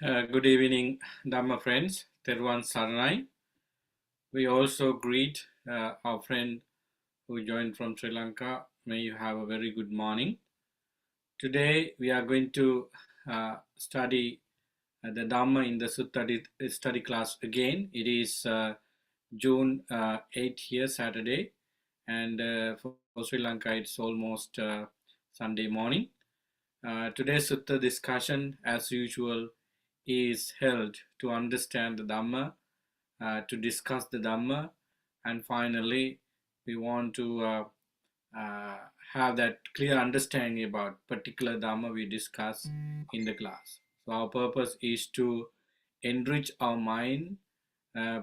Good evening, Dhamma friends. Terwan Saranai. We also greet our friend who joined from Sri Lanka. May you have a very good morning. Today we are going to study the Dhamma in the Sutta study class again. It is June 8th here, Saturday, and for Sri Lanka it's almost Sunday morning. Today's Sutta discussion, as usual, is held to understand the Dhamma, to discuss the Dhamma, and finally, we want to uh, have that clear understanding about particular Dhamma we discuss in the class. So our purpose is to enrich our mind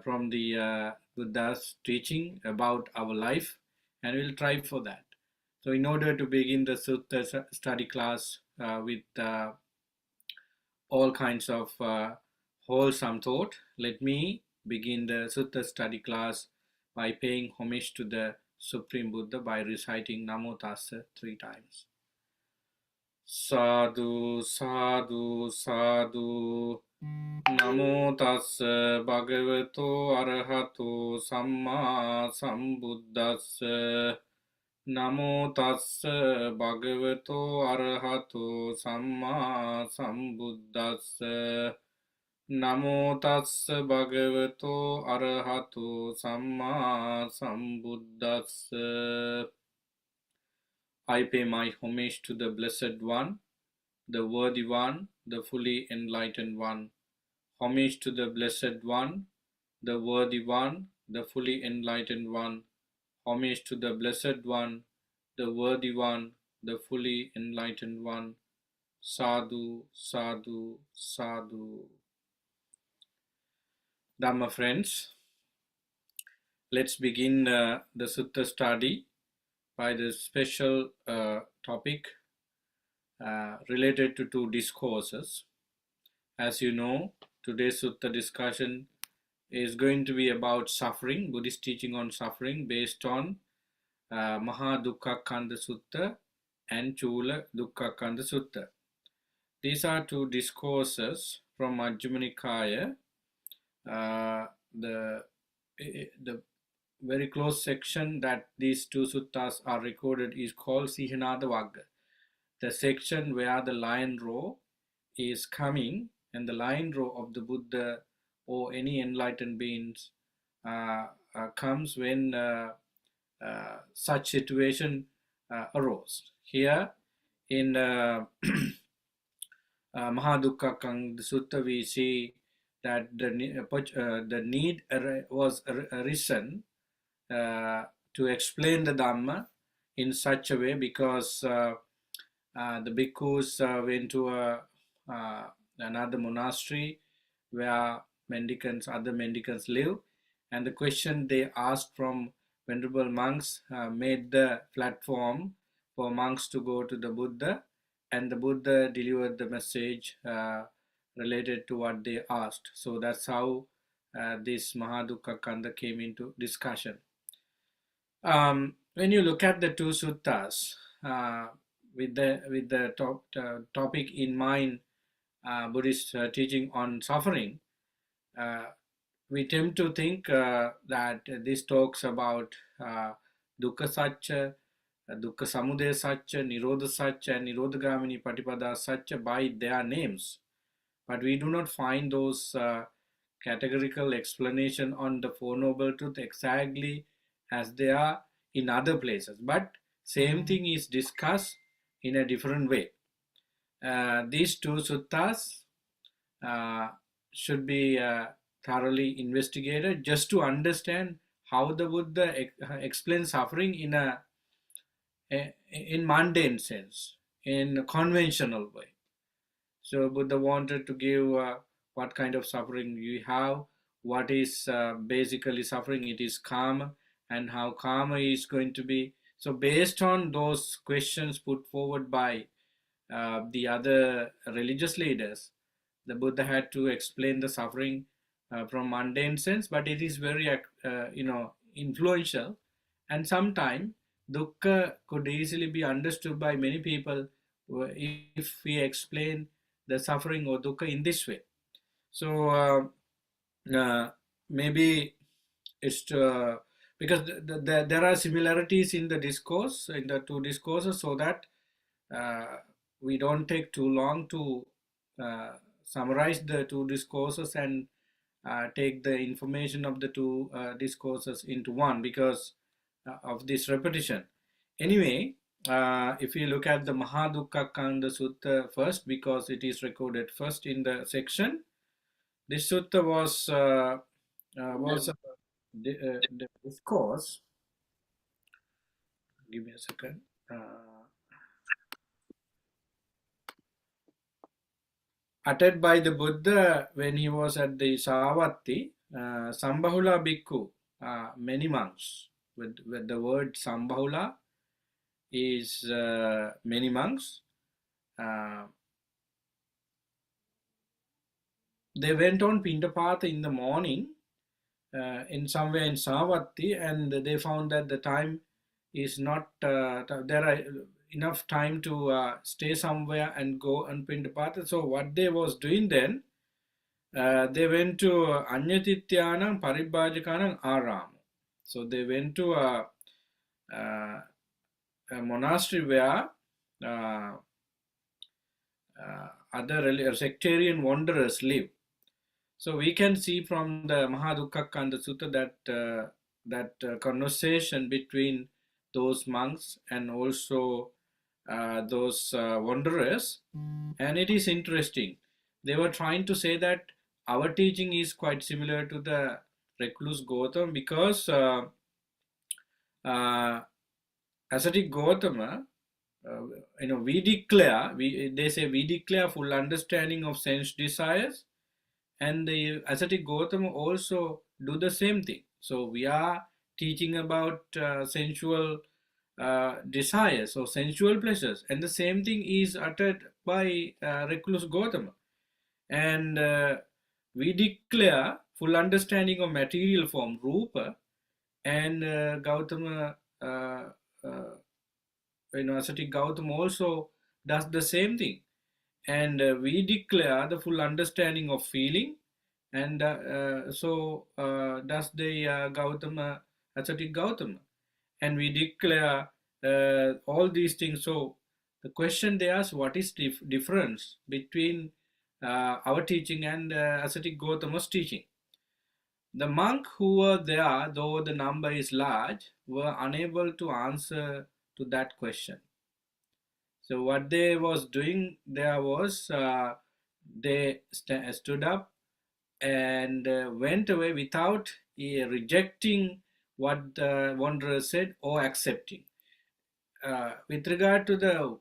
from the Buddha's teaching about our life, and we'll try for that. So in order to begin the Sutta study class with all kinds of wholesome thought, let me begin the Sutta study class by paying homage to the Supreme Buddha by reciting Namo Tassa 3 times. Sadhu, sadhu, sadhu. Namo Tassa Bhagavato Arahato Samma Sambuddhassa. Namo Tassa Bhagavato Arahato Samma Sambuddhassa. Namo Tassa Bhagavato Arahato Samma Sambuddhassa. I pay my homage to the Blessed One, the Worthy One, the Fully Enlightened One. Homage to the Blessed One, the Worthy One, the Fully Enlightened One. Homage to the Blessed One, the Worthy One, the Fully Enlightened One. Sadhu, sadhu, sadhu. Dhamma friends, let's begin the Sutta study by the special topic related to two discourses. As you know, today's Sutta discussion is going to be about suffering, Buddhist teaching on suffering based on Maha Dukkhakkhandha Sutta and Chula Dukkhakkhandha Sutta. These are two discourses from Majjhima Nikaya. The very close section that these two suttas are recorded is called Sihanada Vagga. The section where the lion roar is coming, and the lion roar of the Buddha or any enlightened beings comes when such situation arose. Here in Maha Dukkhakkhandha Sutta, we see that the need was arisen to explain the Dhamma in such a way because the bhikkhus went to another monastery where other mendicants live, and the question they asked from venerable monks made the platform for monks to go to the Buddha, and the Buddha delivered the message related to what they asked. So that's how this Mahadukkhakkhandha came into discussion. When you look at the two suttas with the topic in mind, Buddhist teaching on suffering, we tend to think that this talks about dukkha satcha, dukkha samudaya satcha, nirodha satcha, and nirodhagamini patipada satcha by their names. But we do not find those categorical explanation on the Four Noble Truths exactly as they are in other places. But same thing is discussed in a different way. These two suttas should be thoroughly investigated just to understand how the Buddha explains suffering in mundane sense, in a conventional way. So Buddha wanted to give what kind of suffering you have, what is basically suffering, it is karma, and how karma is going to be. So based on those questions put forward by the other religious leaders, the Buddha had to explain the suffering from mundane sense, but it is very influential, and sometimes dukkha could easily be understood by many people if we explain the suffering or dukkha in this way. So maybe it's because there are similarities in the discourse, in the two discourses, so that uh, we don't take too long to uh, summarize the two discourses and take the information of the two discourses into one because of this repetition. Anyway, if you look at the Maha Dukkhakkhandha Sutta first, because it is recorded first in the section, this sutta was the discourse. Give me a second. Uttered by the Buddha when he was at the Savatthi, Sambahula Bhikkhu, many monks. With the word Sambahula is many monks. Uh, they went on Pindapatha in the morning in somewhere in Savatthi, and they found that the time is not there are enough time to stay somewhere and go and Pindapatha. So what they was doing then, they went to Anyatityanam Paribhajakanam Aram. So they went to uh, a monastery where uh, other sectarian wanderers live. So we can see from the Maha Dukkhakkhandha Sutta that conversation between those monks and also those wanderers, and it is interesting. They were trying to say that our teaching is quite similar to the recluse Gautam because uh, ascetic Gautama, they say we declare full understanding of sense desires, and the ascetic Gautama also do the same thing. So we are teaching about sensual desires or sensual pleasures, and the same thing is uttered by recluse Gautama. And we declare full understanding of material form, Rupa, and Gautama, ascetic Gautama also does the same thing. And we declare the full understanding of feeling, and so does the Gautama, ascetic Gautama. And we declare all these things. So the question they ask, what is the difference between our teaching and ascetic Gautama's teaching? The monk who were there, though the number is large, were unable to answer to that question. So what they was doing there was they stood up and went away without rejecting what the wanderer said or accepting. With regard to the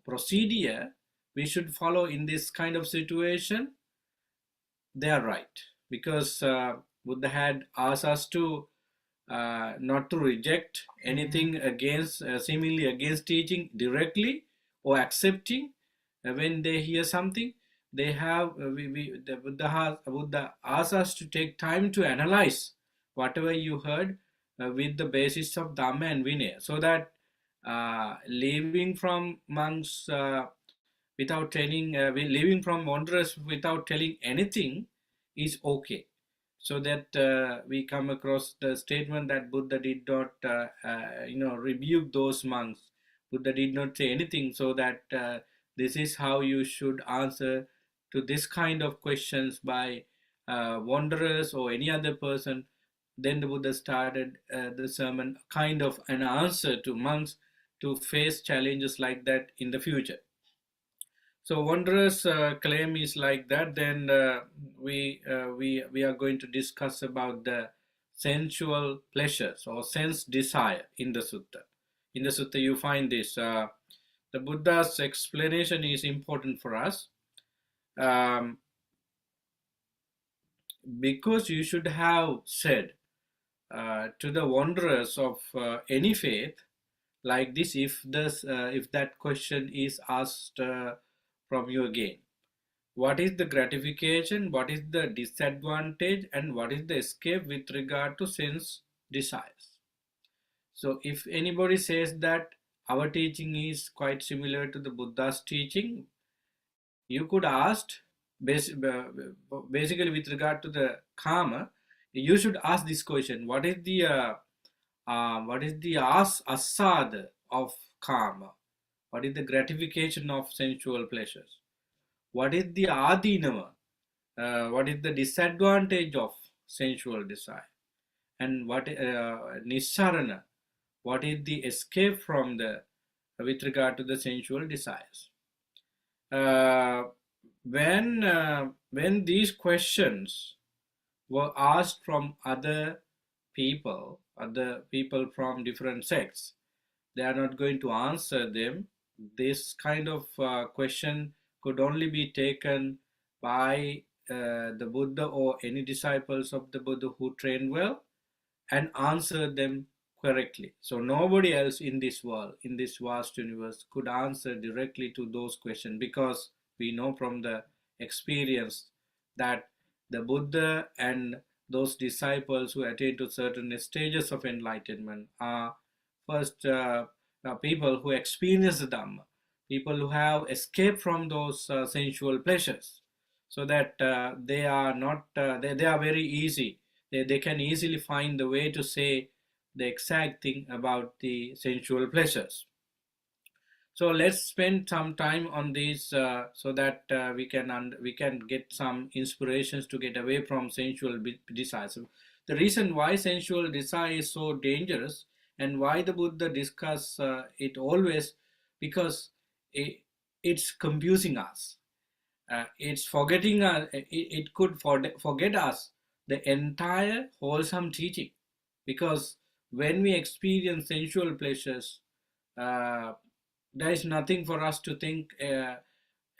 procedure we should follow in this kind of situation, they are right because Buddha had asked us to not to reject anything against seemingly against teaching directly or accepting when they hear something. They have the Buddha asks us to take time to analyze whatever you heard with the basis of Dhamma and Vinaya, so that leaving from monks without telling, leaving from wanderers without telling anything is okay. So that we come across the statement that Buddha did not, rebuke those monks. Buddha did not say anything, so that this is how you should answer to this kind of questions by wanderers or any other person. Then the Buddha started the sermon, kind of an answer to monks to face challenges like that in the future. So wondrous claim is like that. Then we are going to discuss about the sensual pleasures or sense desire in the sutta. In the sutta, you find this. The Buddha's explanation is important for us um, because you should have said to the wanderers of any faith like this, if that question is asked from you again. What is the gratification, what is the disadvantage, and what is the escape with regard to sense desires? So if anybody says that our teaching is quite similar to the Buddha's teaching, you could ask basically with regard to the karma, you should ask this question: what is the asad of karma? What is the gratification of sensual pleasures? What is the adinama? What is the disadvantage of sensual desire? And what nisarana? What is the escape from the with regard to the sensual desires? Uh, when these questions were asked from other people from different sects, they are not going to answer them. This kind of question could only be taken by the Buddha or any disciples of the Buddha who train well and answer them correctly. So nobody else in this world, in this vast universe, could answer directly to those questions, because we know from the experience that the Buddha and those disciples who attain to certain stages of enlightenment are first people who experience the Dhamma, people who have escaped from those sensual pleasures, so that they are not they are very easy, they can easily find the way to say the exact thing about the sensual pleasures. So let's spend some time on these so that we can get some inspirations to get away from sensual desires. The reason why sensual desire is so dangerous and why the Buddha discuss it always, because it's confusing us. It's forgetting us. It could forget us the entire wholesome teaching, because when we experience sensual pleasures, uh, there is nothing for us to think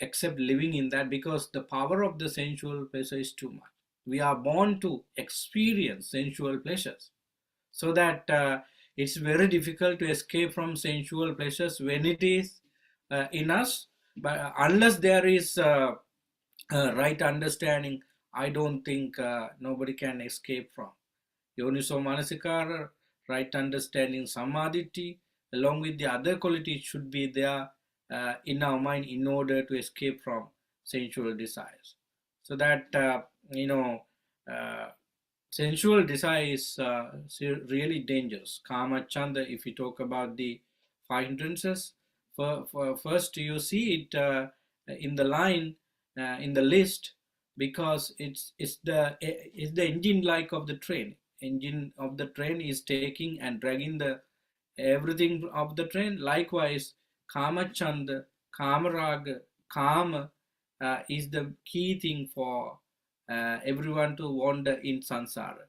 except living in that, because the power of the sensual pleasure is too much. We are born to experience sensual pleasures, so that it's very difficult to escape from sensual pleasures when it is in us. But unless there is right understanding, I don't think nobody can escape from. Yoniso Manasikara, right understanding, Samadhi, along with the other qualities, should be there in our mind in order to escape from sensual desires. So that, uh, sensual desire is really dangerous. Kama Chanda, if you talk about the five hindrances, first you see it in the line, in the list, because it's the engine like of the train. Engine of the train is taking and dragging the everything of the train. Likewise, Kama Chanda, Kama Raga, Kama is the key thing for everyone to wander in samsara.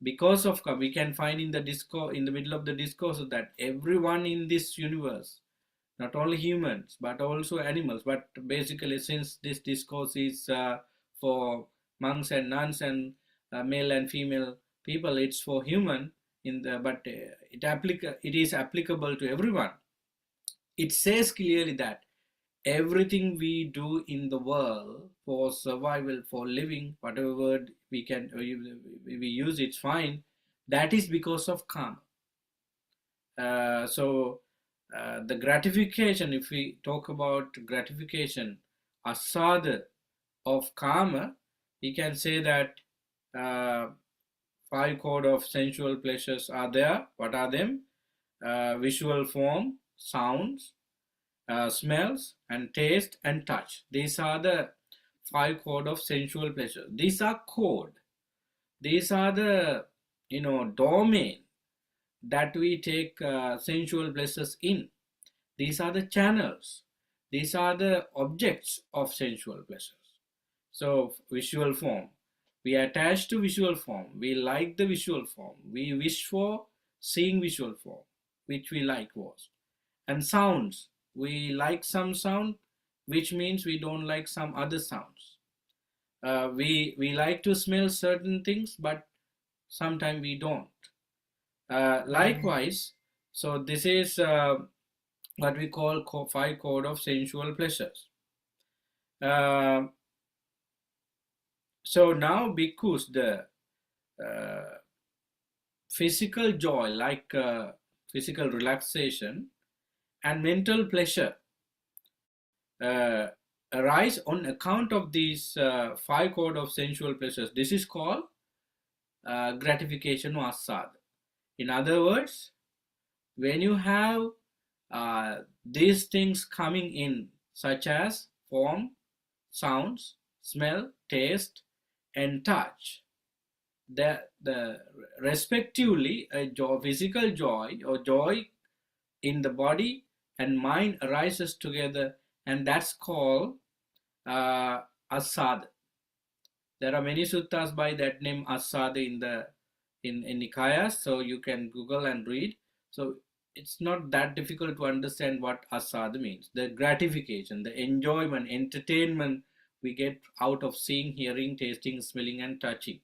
Because of we can find in the discourse, in the middle of the discourse, that everyone in this universe, not only humans but also animals, but basically since this discourse is for monks and nuns and male and female people, it's for human in the, but it is applicable to everyone. It says clearly that everything we do in the world for survival, for living, whatever word we use, it's fine. That is because of karma. So the gratification, if we talk about gratification, asada of karma, we can say that uh, five code of sensual pleasures are there. What are them? Visual form, sounds, smells, and taste and touch. These are the five code of sensual pleasure. These are code. These are the domain that we take sensual pleasures in. These are the channels. These are the objects of sensual pleasures. So visual form. We attach to visual form. We like the visual form. We wish for seeing visual form, which we like was. And sounds. We like some sound, which means we don't like some other sounds. We like to smell certain things, but sometimes we don't. Likewise, so this is what we call five code of sensual pleasures. Uh, so now, because the physical joy, like physical relaxation and mental pleasure, uh, arise on account of these five code of sensual pleasures. This is called gratification or asad. In other words, when you have these things coming in, such as form, sounds, smell, taste, and touch, the respectively a joy, physical joy or joy in the body and mind arises together, and that's called uh, asad. There are many suttas by that name asad in the in Nikayas, so you can Google and read. So it's not that difficult to understand what asad means. The gratification, the enjoyment, entertainment we get out of seeing, hearing, tasting, smelling, and touching.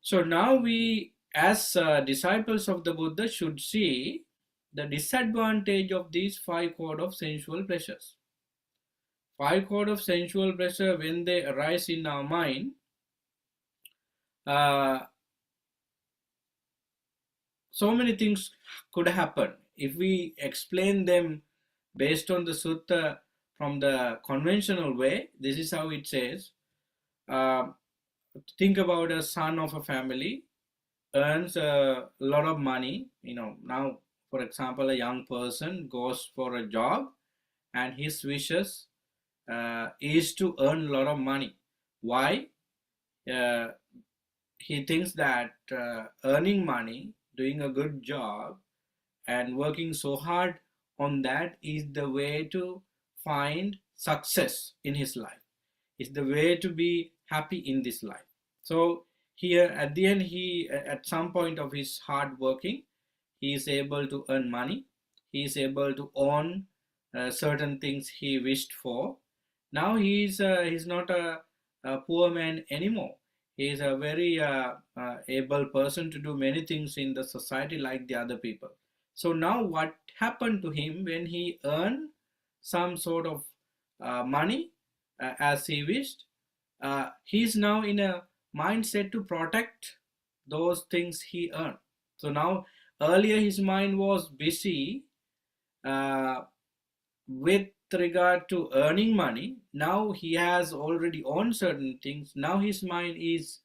So now we, as disciples of the Buddha, should see the disadvantage of these five code of sensual pleasures. Five code of sensual pleasure, when they arise in our mind, uh, so many things could happen. If we explain them based on the sutta from the conventional way, this is how it says. Uh, think about a son of a family earns a lot of money. Now, for example, a young person goes for a job and his wishes is to earn a lot of money. Why? Uh, he thinks that earning money, doing a good job, and working so hard on that is the way to find success in his life. It's the way to be happy in this life. So here at the end, he at some point of his hard working, he is able to earn money. He is able to own certain things he wished for. Now he's not a poor man anymore. He is a very able person to do many things in the society like the other people. So now what happened to him when he earned some sort of money as he wished? He's now in a mindset to protect those things he earned. So now, earlier his mind was busy uh, with regard to earning money. Now he has already owned certain things. Now his mind is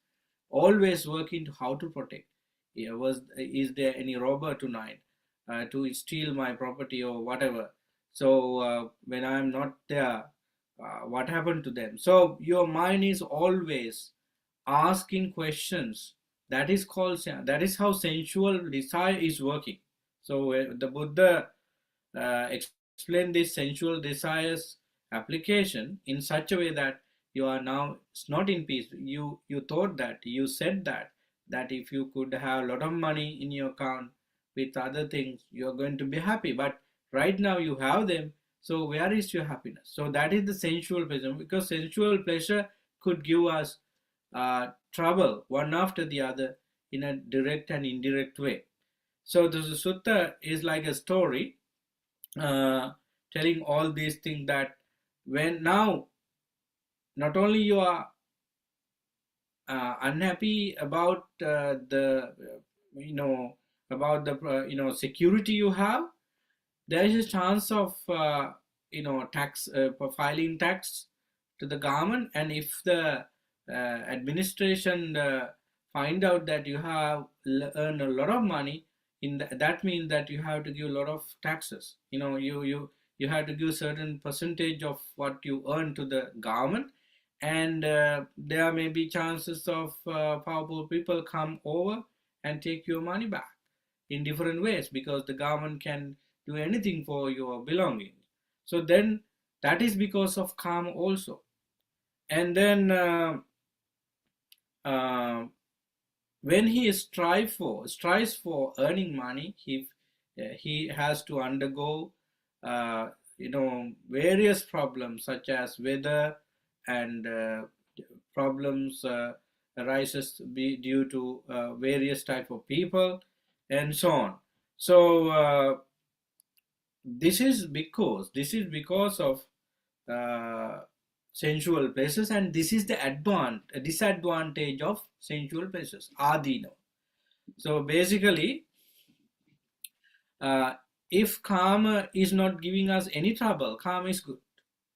always working to how to protect. Yeah, is there any robber tonight to steal my property or whatever? So when I'm not there, what happened to them? So your mind is always asking questions. That is how sensual desire is working. So the Buddha explain this sensual desires application in such a way that you are now not in peace. You thought that, you said that if you could have a lot of money in your account with other things, you're going to be happy. But right now you have them, so where is your happiness? So that is the sensual pleasure, because sensual pleasure could give us trouble one after the other in a direct and indirect way. So the sutta is like a story uh, telling all these things, that when now not only you are unhappy about the you know about the security you have, there is a chance of tax filing tax to the government, and if the administration find out that you have earned a lot of money, that means that you have to give a lot of taxes. You have to give certain percentage of what you earn to the government, and there may be chances of powerful people come over and take your money back in different ways, because the government can do anything for your belongings. So then that is because of karma also. And then uh, when he strives for earning money, he has to undergo various problems, such as weather, and problems arises due to various type of people, and so on. So this is because of uh, sensual pleasures, and this is the disadvantage of sensual pleasures, adino. So basically, uh, if karma is not giving us any trouble, karma is good.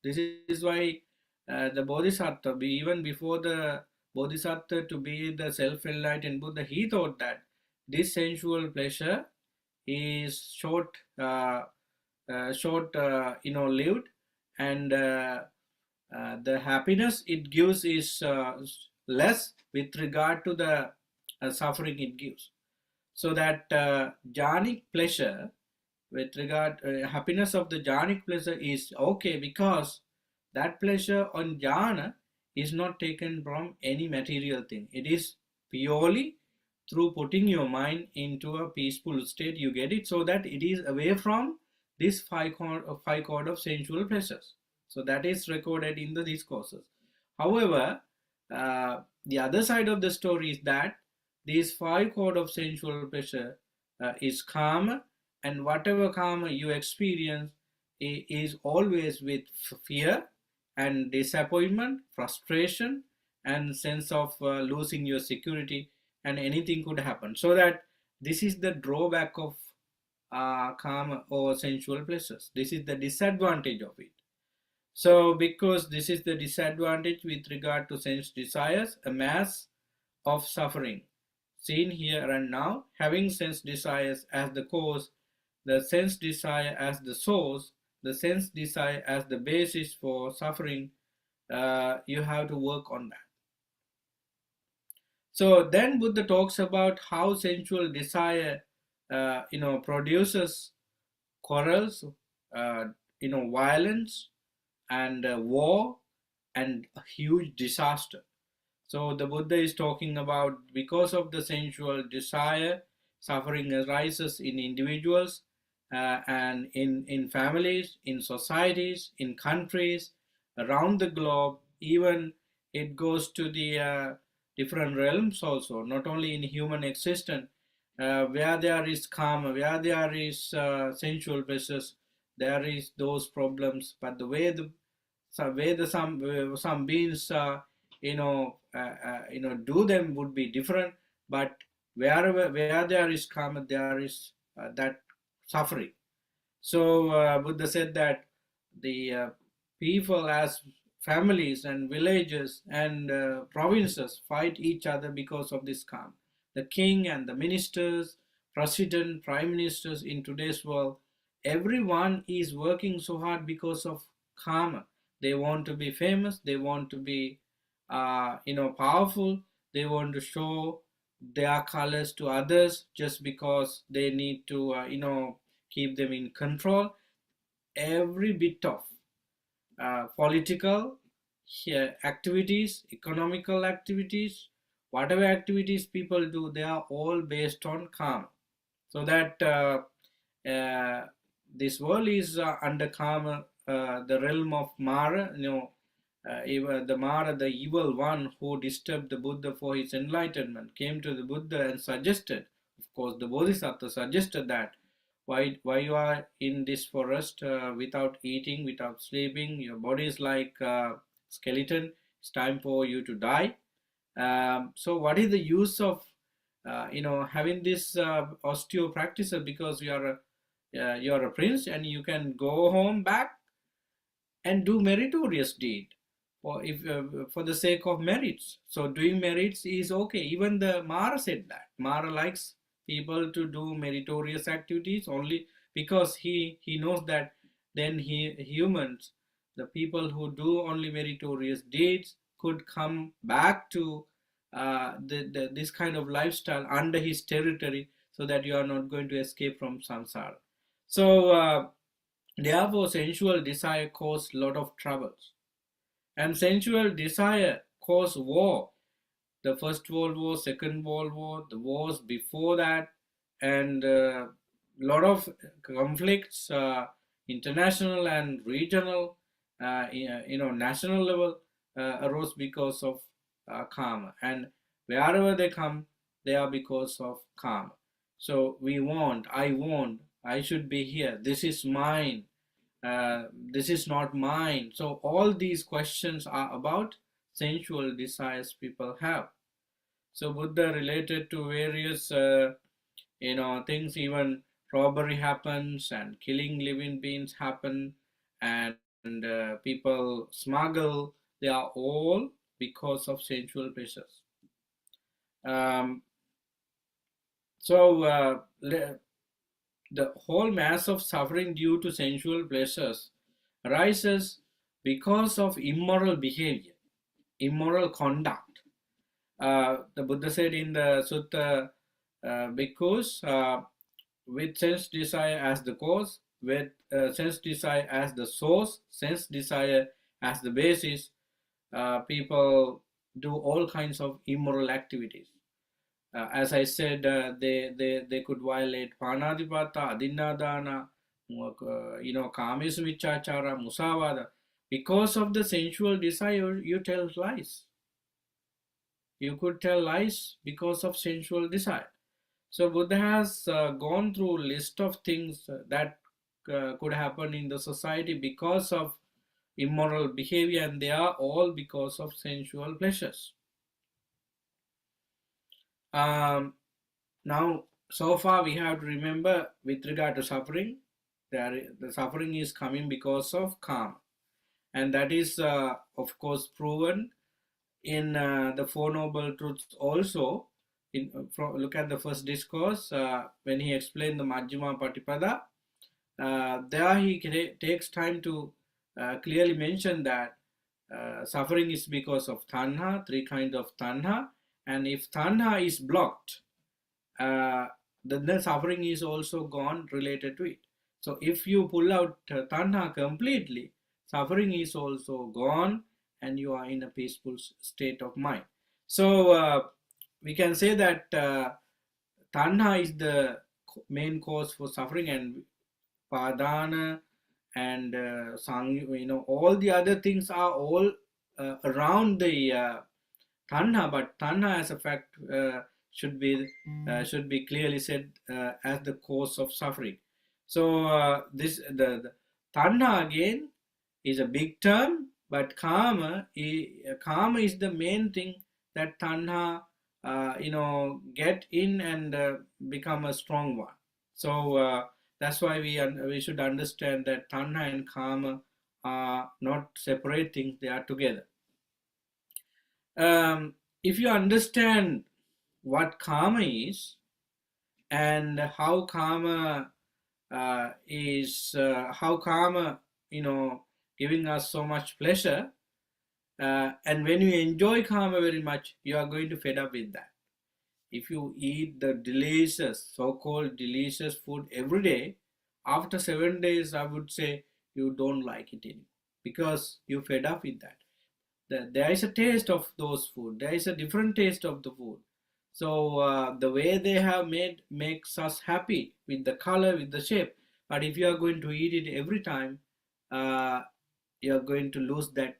This is why the Bodhisattva, even before the Bodhisattva to be the self-enlightened Buddha, he thought that this sensual pleasure is lived, and the happiness it gives is less with regard to the suffering it gives. So that jhanic pleasure, with regard happiness of the jhanic pleasure is okay, because that pleasure on jhana is not taken from any material thing. It is purely through putting your mind into a peaceful state you get it, so that it is away from this five chord of sensual pleasures. So that is recorded in the discourses. However, the other side of the story is that these five chord of sensual pleasure is karma, and whatever karma you experience is always with fear and disappointment, frustration, and sense of losing your security, and anything could happen. So that this is the drawback of karma or sensual pleasures. This is the disadvantage of it. So because this is the disadvantage with regard to sense desires, a mass of suffering seen here and now, having sense desires as the cause, the sense desire as the source, the sense desire as the basis for suffering, you have to work on that. So then Buddha talks about how sensual desire, produces quarrels, violence, and war, and a huge disaster. So the Buddha is talking about, because of the sensual desire, suffering arises in individuals, and in families, in societies, in countries, around the globe. Even it goes to the different realms also, not only in human existence. Where there is karma, where there is sensual pleasures, there is those problems. But the way some beings do them would be different. But where there is karma, there is that suffering. So Buddha said that the people as families and villages and provinces fight each other because of this karma. The king and the ministers, president, prime ministers in today's world, everyone is working so hard because of karma. They want to be famous, they want to be powerful, they want to show their colors to others just because they need to keep them in control. Every bit of political activities, economical activities, whatever activities people do, they are all based on karma. So that this world is under karma, the realm of Mara. Even the Mara, the evil one who disturbed the Buddha for his enlightenment, came to the Buddha and suggested, of course, the Bodhisattva suggested that why you are in this forest without eating, without sleeping, your body is like a skeleton, it's time for you to die. So what is the use of having this osteo practices, because you are a prince and you can go home back and do meritorious deed for the sake of merits. So doing merits is okay. Even the Mara said that. Mara likes people to do meritorious activities only because he knows that then humans, the people who do only meritorious deeds, could come back to this kind of lifestyle under his territory, so that you are not going to escape from samsara. So therefore sensual desire causes a lot of troubles. And sensual desire caused war. The First World War, Second World War, the wars before that, and a lot of conflicts, international and regional, national level, arose because of karma. And wherever they come, they are because of karma. So I should be here. This is mine. This is not mine. So all these questions are about sensual desires people have. So Buddha related to various things. Even robbery happens and killing living beings happen, and and people smuggle, they are all because of sensual pleasures. Um, so the whole mass of suffering due to sensual pleasures arises because of immoral behavior, immoral conduct. The Buddha said in the Sutta, because with sense desire as the cause, with sense desire as the source, sense desire as the basis, people do all kinds of immoral activities. As I said, they could violate panadipata, adinadana, kamesu vichachara, musavada. Because of the sensual desire, you tell lies. You could tell lies because of sensual desire. So Buddha has gone through a list of things that could happen in the society because of immoral behavior, and they are all because of sensual pleasures. Now, so far we have to remember with regard to suffering, the suffering is coming because of karma, and that is of course proven in the Four Noble Truths also. Look at the first discourse when he explained the Majjhima Patipada. There he takes time to clearly mention that suffering is because of tanha, three kinds of tanha, and if tanha is blocked, uh, the suffering is also gone related to it. So if you pull out tanha completely, suffering is also gone and you are in a peaceful state of mind. So we can say that tanha is the main cause for suffering, and padana and all the other things are all around the tanha, but tanha as a fact should be clearly said as the cause of suffering. So the tanha again is a big term, but karma is the main thing that tanha get in and become a strong one. So that's why we should understand that tanha and karma are not separate things; they are together. If you understand what karma is and how karma how karma giving us so much pleasure, and when you enjoy karma very much, you are going to fed up with that. If you eat the delicious, so-called delicious food every day, after 7 days, I would say you don't like it anymore because you fed up with that. There is a taste of those food. There is a different taste of the food. So the way they have made makes us happy with the color, with the shape. But if you are going to eat it every time, uh, you are going to lose that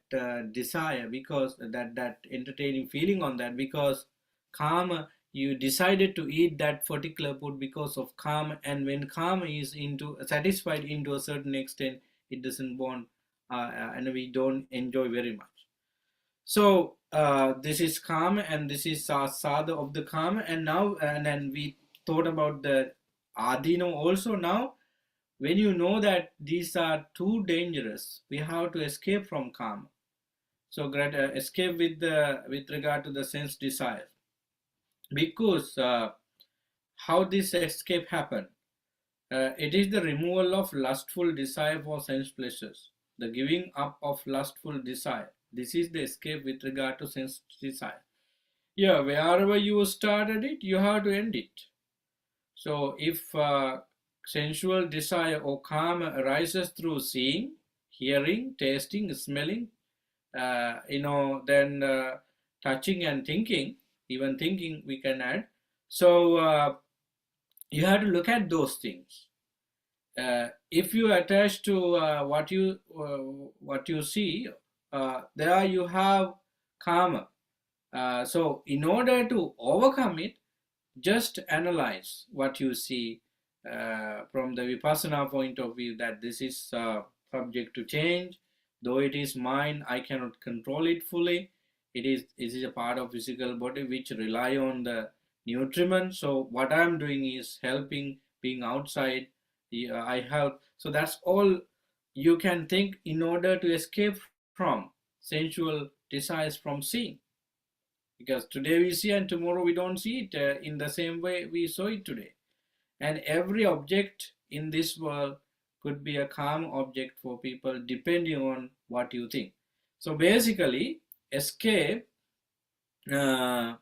desire, because that entertaining feeling on that, because karma, you decided to eat that particular food because of karma, and when karma is into satisfied into a certain extent, it doesn't want and we don't enjoy very much. So this is karma, and this is sadha of the karma, and now and then we thought about the adino also. Now when you know that these are too dangerous, we have to escape from karma. So escape with regard to the sense desire, because how this escape happen? It is the removal of lustful desire for sense pleasures, the giving up of lustful desire. This is the escape with regard to sense desire. Yeah, wherever you started it, you have to end it. So if sensual desire or karma arises through seeing, hearing, tasting, smelling, then touching and thinking, even thinking we can add. So you have to look at those things. If you attach to what you see, there you have karma. So in order to overcome it, just analyze what you see from the vipassana point of view, that this is subject to change. Though it is mine, I cannot control it fully. It is a part of physical body which rely on the nutriment. So what I'm doing is helping, being outside. I help. So that's all you can think in order to escape from sensual desires from seeing. Because today we see and tomorrow we don't see it in the same way we saw it today. And every object in this world could be a calm object for people depending on what you think. So basically, escape uh,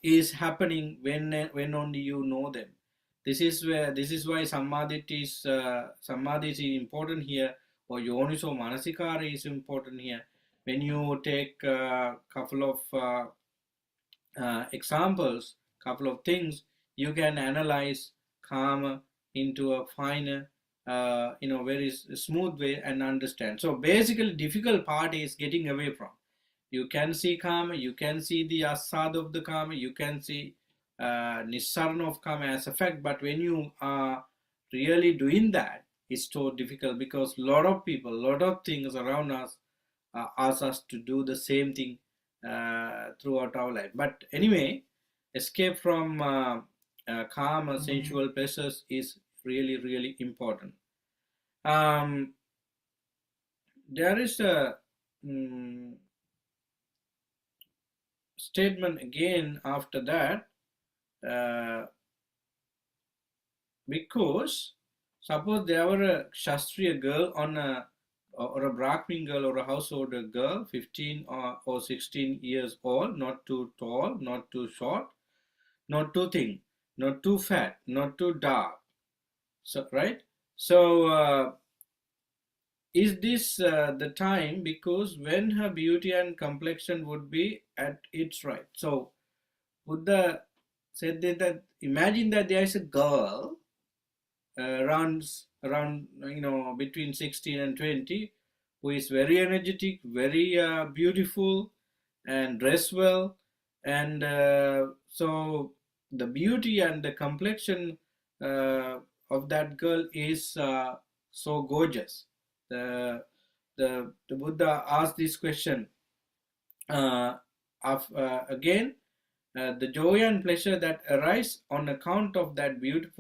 is happening when only you know them. This is why samadhi is important here, or yoniso manasikara is important here. When you take a couple of examples, couple of things, you can analyze karma into a finer, very smooth way and understand. So basically, difficult part is getting away from. You can see karma, you can see the asad of the karma, you can see nissarana of karma as a fact, but when you are really doing that, it's so difficult because a lot of people, a lot of things around us ask us to do the same thing throughout our life. But anyway, escape from karma, sensual pleasures is really, really important. Um, there is a statement again after that, because suppose there were a Shastriya girl or a Brahmin girl or a householder girl, 15 or 16 years old, not too tall, not too short, not too thin, not too fat, not too dark. So, right? So, is this the time? Because when her beauty and complexion would be at its right. So, Buddha said that imagine that there is a girl around between 16 and 20 who is very energetic, very beautiful, and dress well, and so the beauty and the complexion of that girl is so gorgeous. The Buddha asked this question again, the joy and pleasure that arise on account of that beauty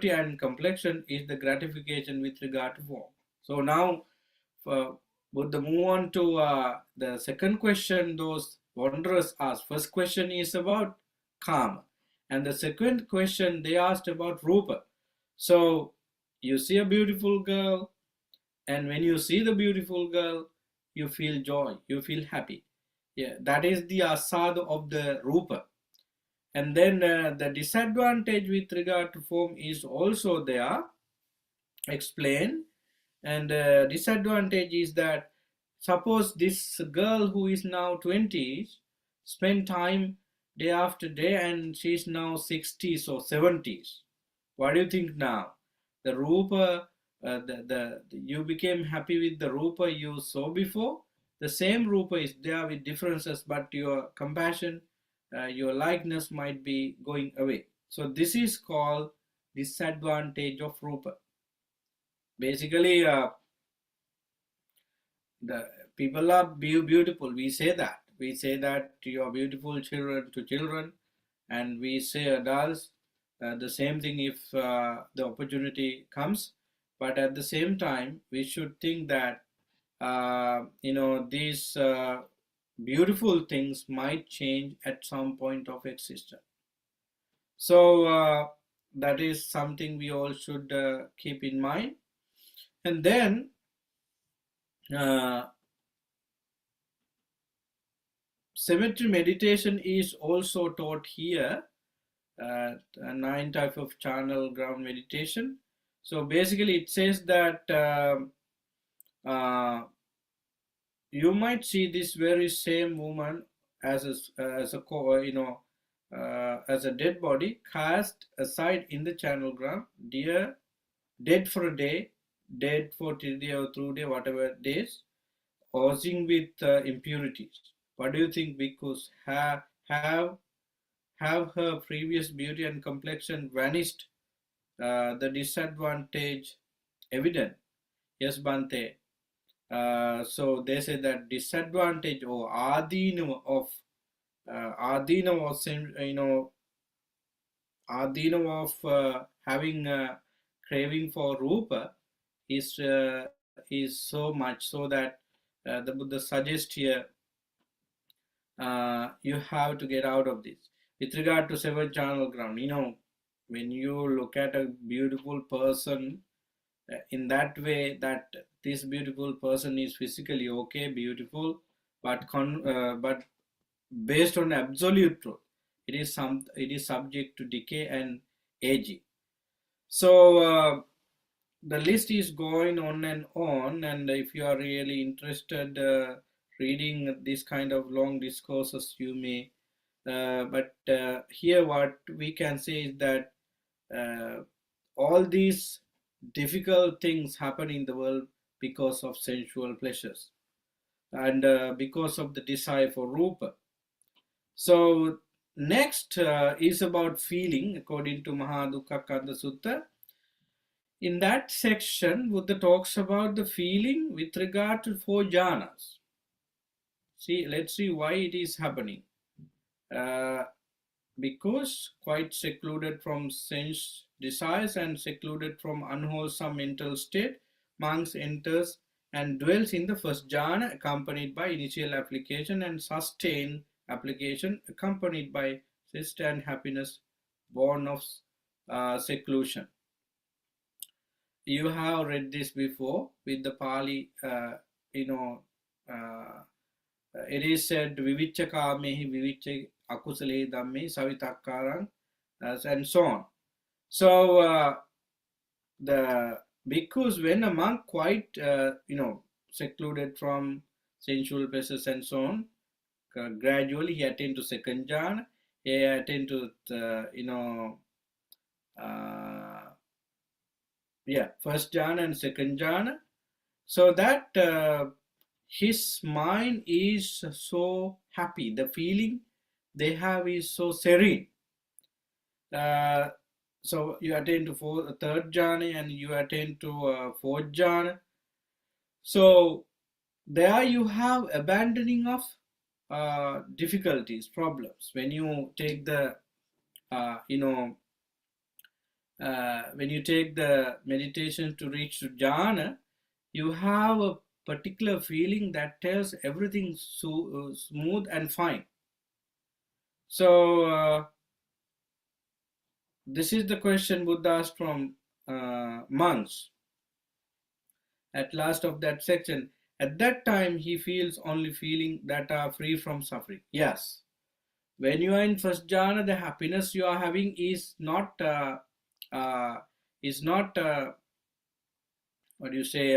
and complexion is the gratification with regard to form. So now, Buddha move on to the second question those wanderers asked. First question is about karma, and the second question they asked about rupa. So you see a beautiful girl, and when you see the beautiful girl, you feel joy, you feel happy. Yeah, that is the asad of the rupa. And then the disadvantage with regard to form is also there, explained. And disadvantage is that suppose this girl who is now 20s spend time day after day and she is now 60s or 70s. What do you think now? The rupa, you became happy with the rupa you saw before. The same rupa is there with differences, but your compassion, your likeness might be going away. So this is called disadvantage of rupa. Basically, the people are beautiful. We say that. We say that you are beautiful children to children, and we say adults the same thing if the opportunity comes. But at the same time, we should think that these beautiful things might change at some point of existence. So that is something we all should keep in mind. And then cemetery meditation is also taught here, a 9 type of channel ground meditation. So basically it says that you might see this very same woman as a dead body cast aside in the channel ground, dead for a day, dead for 3 day or 2 day, whatever days, oozing with impurities. What do you think? Because have her previous beauty and complexion vanished? The disadvantage evident. Yes, Bante. So they say that disadvantage or adina of having craving for rupa is so much so that the Buddha suggests here you have to get out of this. With regard to seven channel ground, when you look at a beautiful person in that way, that this beautiful person is physically okay, beautiful, but based on absolute truth, it is subject to decay and aging. So the list is going on, and if you are really interested reading this kind of long discourses, you may. But here, what we can say is that uh, all these difficult things happen in the world because of sensual pleasures and because of the desire for rupa. So next is about feeling, according to Maha Dukkhakkhandha Sutta. In that section, Buddha talks about the feeling with regard to four jhanas. Let's see why it is happening. Because quite secluded from sense desires and secluded from unwholesome mental state, monks enters and dwells in the first jhana, accompanied by initial application and sustained application, accompanied by zest and happiness born of seclusion. You have read this before with the Pali, it is said, Vivicha kamehi vivicha akusale dhamme savitakkarang, and so on. So the bhikkhus, when a monk quite, secluded from sensual pleasures and so on, gradually he attained to second jhana, he attained to, first jhana and second jhana, so that his mind is so happy. The feeling they have is so serene. So you attain to third jhana and you attain to fourth jhana. So there you have abandoning of difficulties, problems. When you take the, when you take the meditation to reach to jhana, you have a particular feeling that tells everything so smooth and fine. So this is the question Buddha asked from monks at last of that section. At that time, he feels only feeling that are free from suffering. Yes, when you are in first jhana, the happiness you are having is not what do you say?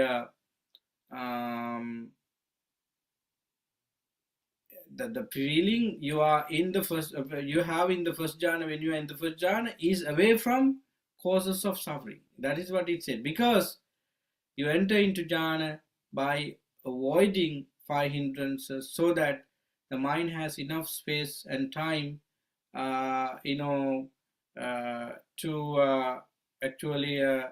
The feeling you are in the first, you have in the first jhana, when you are in the first jhana, is away from causes of suffering. That is what it said. Because you enter into jhana by avoiding five hindrances, so that the mind has enough space and time, to actually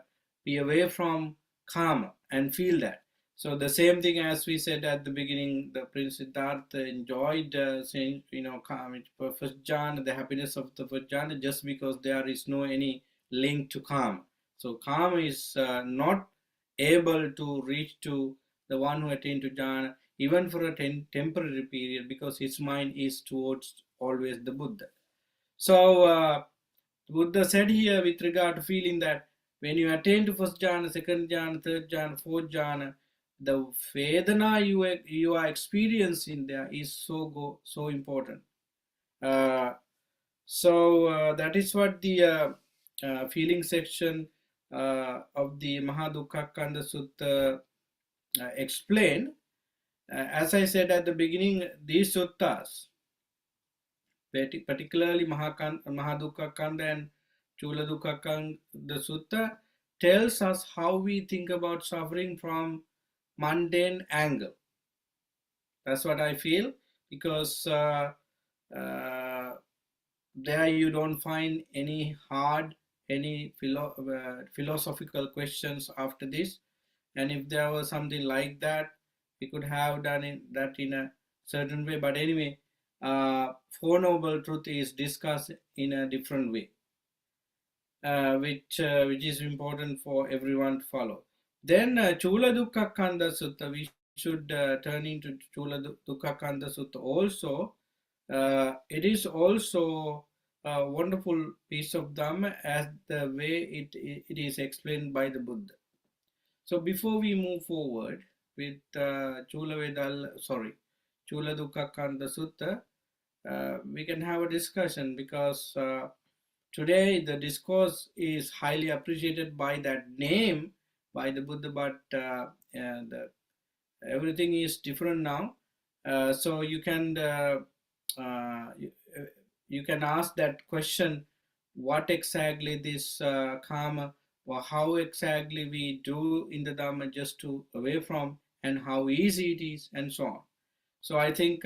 be away from karma and feel that. So the same thing as we said at the beginning, the Prince Siddhartha enjoyed saying, karma, first jhana, the happiness of the first jhana, just because there is no any link to karma. So karma is not able to reach to the one who attained to jhana, even for a temporary period, because his mind is towards always the Buddha. So Buddha said here with regard to feeling that when you attain to first jhana, second jhana, third jhana, fourth jhana, the Vedana you are experiencing there is so important. So that is what the feeling section of the Maha Dukkhakkhandha Sutta explain. As I said at the beginning, these suttas, particularly Maha Dukkhakkhandha and Chula Dukkhakkhandha Sutta, tells us how we think about suffering from mundane angle. That's what I feel, because there you don't find any hard, any philosophical questions after this. And if there was something like that, we could have done that in a certain way. But anyway, Four Noble Truth is discussed in a different way, which is important for everyone to follow. Then Chula Dukkhakkhandha Sutta, we should turn into Chula Dukkhakkhandha Sutta also. It is also a wonderful piece of Dhamma as the way it is explained by the Buddha. So before we move forward with Chula Dukkhakkhandha Sutta, we can have a discussion because today the discourse is highly appreciated by that name by the Buddha, but everything is different now. So uh, you, uh, you can ask that question: what exactly this karma, or how exactly we do in the Dhamma just to away from, and how easy it is, and so on. So I think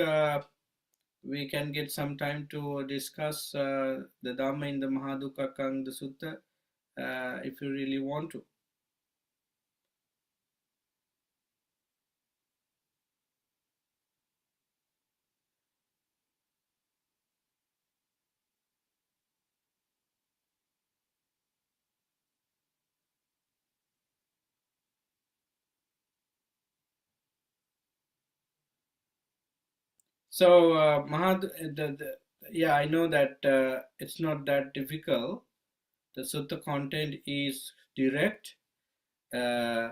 we can get some time to discuss the Dhamma in the Dukkhakkhandha Sutta if you really want to. So, yeah, I know that it's not that difficult. The sutta content is direct, uh,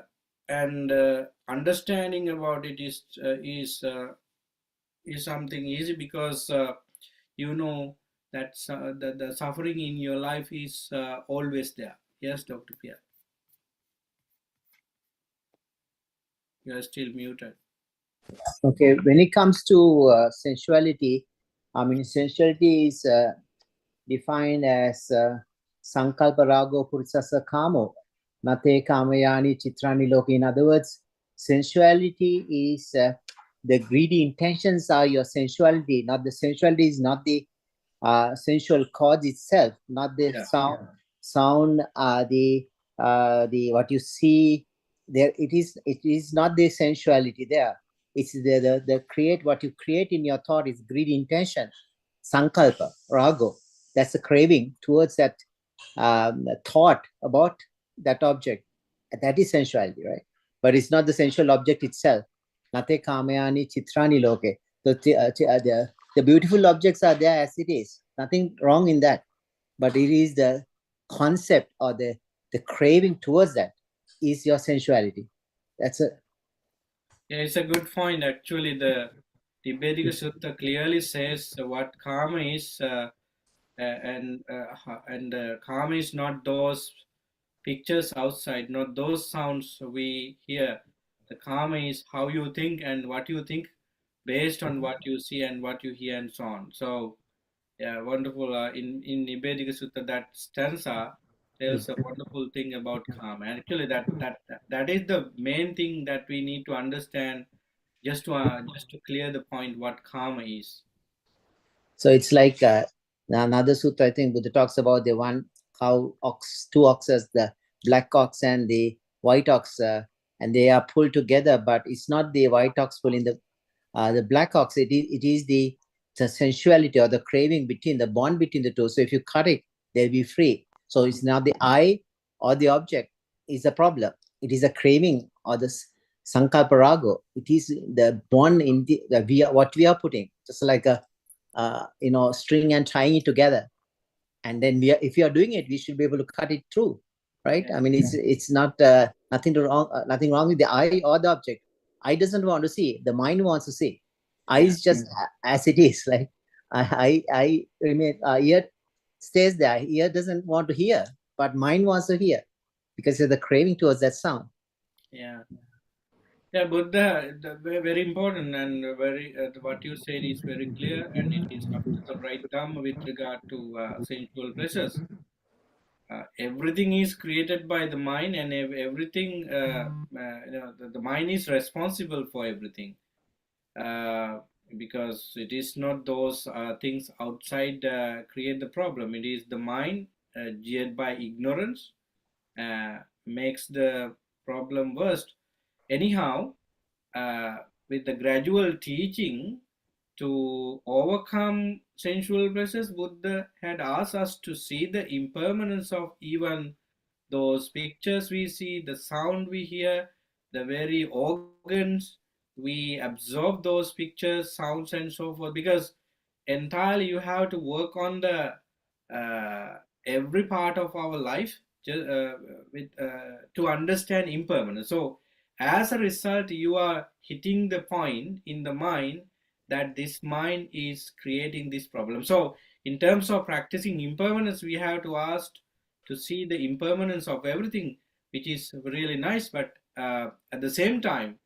and understanding about it is something easy because you know that the suffering in your life is always there. Yes, Dr. Pierre, you are still muted. Okay, when it comes to sensuality, I mean, sensuality is defined as sankalpa rago purisasa kamo, mate kamayani chitrani loki. In other words, sensuality is the greedy intentions are your sensuality, not the sensuality is not the sensual cause itself, not the sound, the what you see there. It is not the sensuality there. It's the create what you create in your thought is greed intention, sankalpa, rago. That's the craving towards that thought about that object. That is sensuality, right? But it's not the sensual object itself. Nate kamayani chitrani loke. The beautiful objects are there as it is. Nothing wrong in that. But it is the concept or the craving towards that is your sensuality. That's a Yeah, it's a good point. Actually, the Tibetica Sutta clearly says what karma is, and karma is not those pictures outside, not those sounds we hear. The karma is how you think and what you think based on what you see and what you hear and so on. So, yeah, wonderful. In Nibbedika Sutta, that stanza tells a wonderful thing about karma. And actually, that is the main thing that we need to understand, just to clear the point what karma is. so it's like another sutra. I think Buddha talks about the one cow ox, two oxes, the black ox and the white ox, and they are pulled together. But it's not the white ox pulling the black ox. It is the sensuality or the craving between the bond between the two. So if you cut it, they'll be free. So it's not the eye or the object is the problem. It is a craving or the sankalparago. It is the bond in the what we are putting, just like a string and tying it together. And then if you are doing it, we should be able to cut it through, right? Yeah, I mean, it's not nothing wrong with the eye or the object. Eye doesn't want to see, the mind wants to see. Eye yeah, is just as it is, like I remain ear stays there, ear doesn't want to hear, but mind wants to hear because of the craving towards that sound. yeah. Yeah, Buddha, very important and very what you said is very clear, and it is up to the right Dhamma with regard to sensual pleasures. Everything is created by the mind, and everything, the mind is responsible for everything, uh, because it is not those things outside create the problem. It is the mind, geared by ignorance, makes the problem worst. Anyhow, uh, with the gradual teaching to overcome sensual pleasures, Buddha had asked us to see the impermanence of even those pictures we see, the sound we hear, the very organs, we absorb those pictures, sounds, and so forth, because entirely you have to work on the every part of our life with to understand impermanence. So as a result, you are hitting the point in the mind that this mind is creating this problem. So in terms of practicing impermanence, we have to ask to see the impermanence of everything, which is really nice. But at the same time,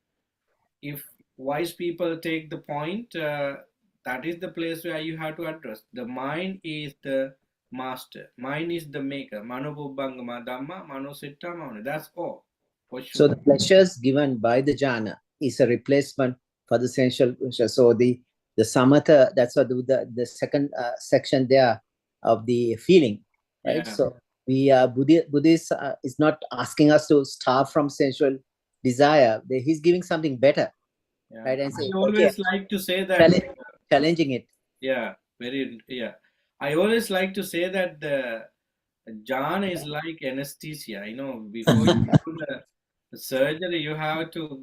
if wise people take the point, that is the place where you have to address. The mind is the master. Mind is the maker. Mano bubbangama dhamma, mano sitta mano. That's all, for So sure. the pleasures given by the jhana is a replacement for the sensual pleasure. So the samatha, that's what the second section there of the feeling, right? Yeah, So we Buddhist is not asking us to starve from sensual desire. He's giving something better, yeah. right? And I say, okay, always like to say that. challenge, challenging it. Yeah, very. Yeah, I always like to say that the jhana is like anesthesia. Before you do the surgery, you have to,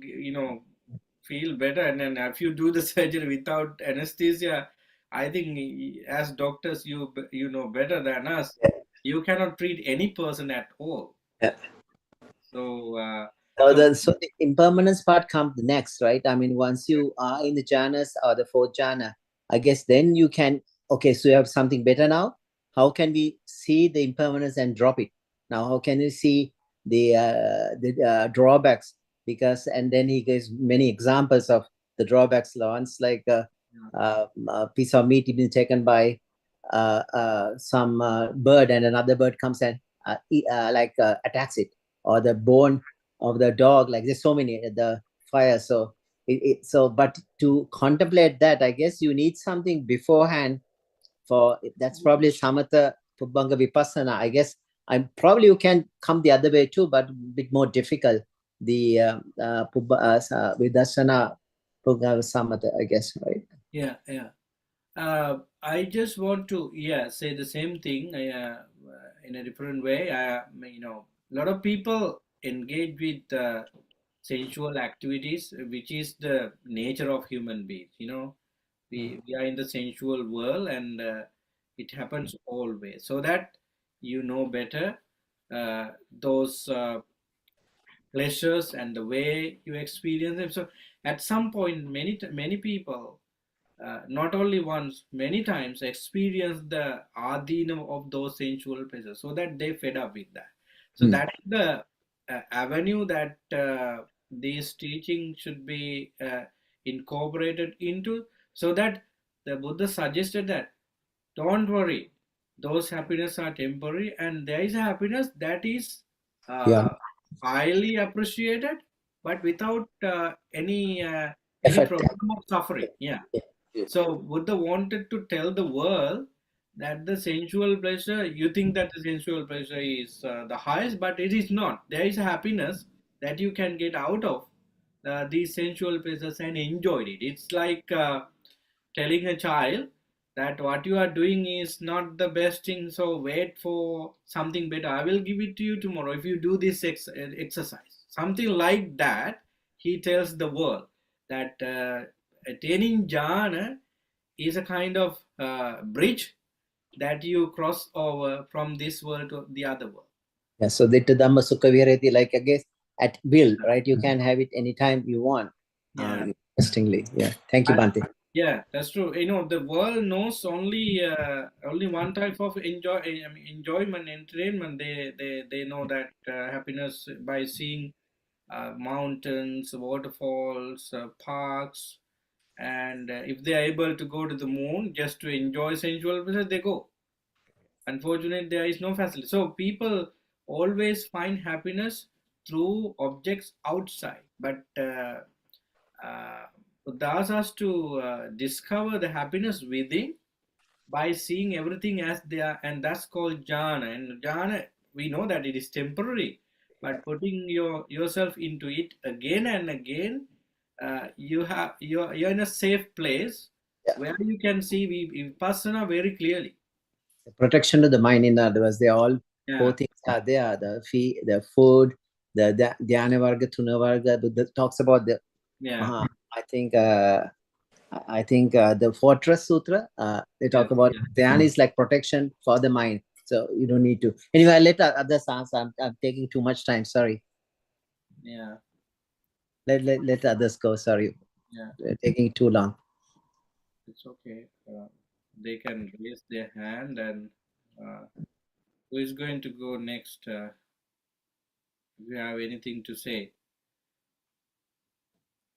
feel better. And then if you do the surgery without anesthesia, I think as doctors, you know better than us. You cannot treat any person at all. Yeah. So, so So the impermanence part comes next, right? I mean, once you are in the jhanas or the fourth jhana, I guess then you can, okay, so you have something better now. How can we see the impermanence and drop it? Now, how can you see the drawbacks? Because, and then he gives many examples of the drawbacks. Once, like a piece of meat being taken by some bird, and another bird comes and attacks it, or the bone of the dog, like there's so many the fire. So but to contemplate that, I guess you need something beforehand. For that's probably samatha pubbanga vipassana, I guess. I'm probably you can come the other way too, but a bit more difficult, the vidarsana pubbanga samatha, I guess, right? yeah, yeah. I just want to, say the same thing in a different way. A lot of people engage with sensual activities, which is the nature of human beings. We are in the sensual world, and it happens always. So that you know better those pleasures and the way you experience them. So at some point, many people not only once, many times experience the adina of those sensual pleasures, so that they fed up with that. So Hmm. that is the avenue that these teaching should be incorporated into, so that the Buddha suggested that don't worry, those happiness are temporary, and there is a happiness that is Yeah, highly appreciated, but without any effort. problem of suffering. Yeah. Yeah. Yeah. So Buddha wanted to tell the world that the sensual pleasure, you think that the sensual pleasure is the highest, but it is not. There is a happiness that you can get out of these sensual pleasures and enjoy it. It's like telling a child that what you are doing is not the best thing, so wait for something better. I will give it to you tomorrow if you do this exercise. Something like that, he tells the world that attaining jhana is a kind of bridge that you cross over from this world to the other world. Yeah, so the Dhamma Sukha Viharati, like I guess at will, right? You can have it anytime you want. Yeah. Interestingly, yeah. Thank you, I, Bhante. yeah, that's true. The world knows only one type of enjoyment, entertainment. They know that happiness by seeing mountains, waterfalls, parks, and if they are able to go to the moon just to enjoy sensual pleasure, they go. Unfortunately, there is no facility. So people always find happiness through objects outside, but uh, Buddha asks us to discover the happiness within by seeing everything as they are, and that's called jhana. And jhana, we know that it is temporary, but putting yourself into it again and again, you're in a safe place Yeah. where you can see vipassana very clearly. Protection to the mind, in other words, they all Four Yeah, things are there: the food, the dhyana varga, tuna varga. Buddha talks about the yeah, Maha. I think the Fortress Sutra. They yes, talk about yes, dhyana is like protection for the mind, so you don't need to. Anyway, I let others answer. I'm taking too much time. Sorry. yeah, Let others go. Sorry, yeah. taking too long. It's okay. They can raise their hand, and uh, who is going to go next? If you have anything to say,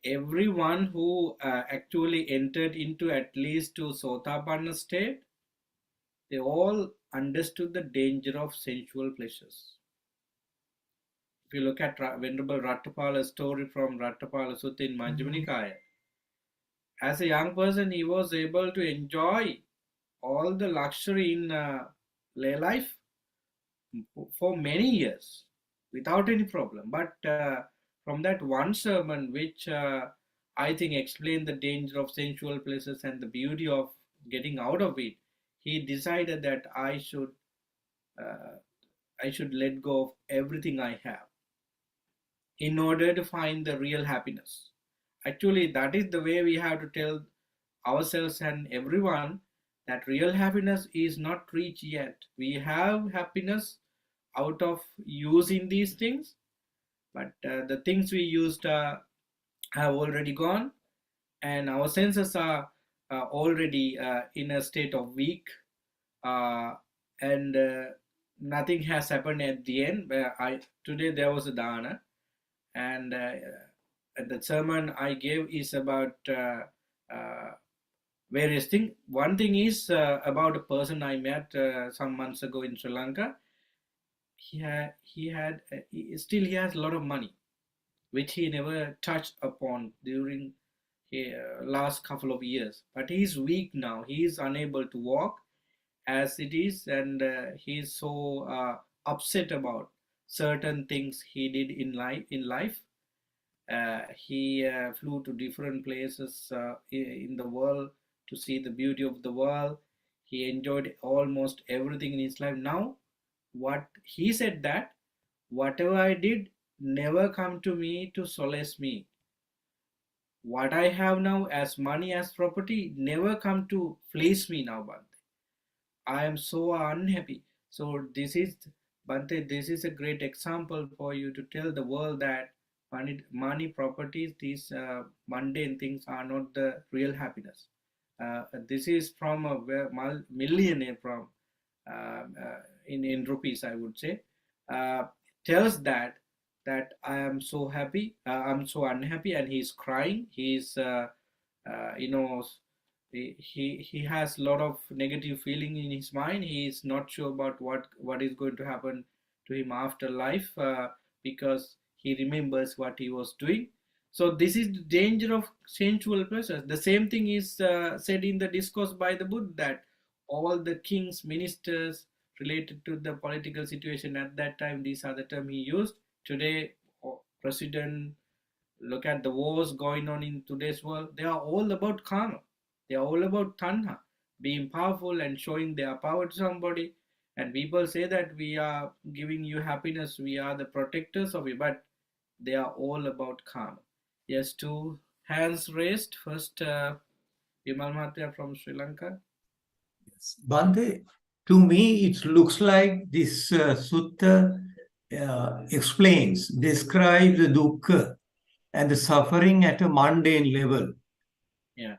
everyone who actually entered into at least to Sotapanna state, they all understood the danger of sensual pleasures. If you look at Venerable Rattapala's story from Rattapala Sutta in Majjhima Nikaya, as a young person, he was able to enjoy all the luxury in lay life for many years without any problem. But from that one sermon, which I think explained the danger of sensual pleasures and the beauty of getting out of it, he decided that uh, I should let go of everything I have in order to find the real happiness. Actually, that is the way we have to tell ourselves and everyone that real happiness is not reached yet. We have happiness out of using these things, but the things we used have already gone, and our senses are already in a state of weak, uh, and nothing has happened at the end. Where I today there was a dana, and the sermon I gave is about various things. One thing is about a person I met some months ago in Sri Lanka. Still he has a lot of money, which he never touched upon during the last couple of years. But he's weak now. He is unable to walk as it is, and he's so upset about certain things he did in life. He flew to different places in the world to see the beauty of the world. He enjoyed almost everything in his life. Now, what he said that whatever I did never come to me to solace me. What I have now as money as property never come to fleece me now, Bante. I am so unhappy. So this is Bante, this is a great example for you to tell the world that money, properties, these mundane things are not the real happiness. This is from a millionaire from in rupees, I would say, uh, tells that I am so happy, I'm so unhappy, and he's crying. He's you know he has a lot of negative feeling in his mind. He is not sure about what is going to happen to him after life, because he remembers what he was doing. So this is the danger of sensual pleasures. The same thing is said in the discourse by the Buddha, that all the kings, ministers, related to the political situation at that time, these are the term he used. Today, president, look at the wars going on in today's world. They are all about karma. They are all about tanha, being powerful and showing their power to somebody. And people say that we are giving you happiness, we are the protectors of it, but they are all about karma. Yes, two hands raised. First, Vimal Mahathir from Sri Lanka. Bhante, to me, it looks like this sutta describes the dukkha and the suffering at a mundane level, Yeah,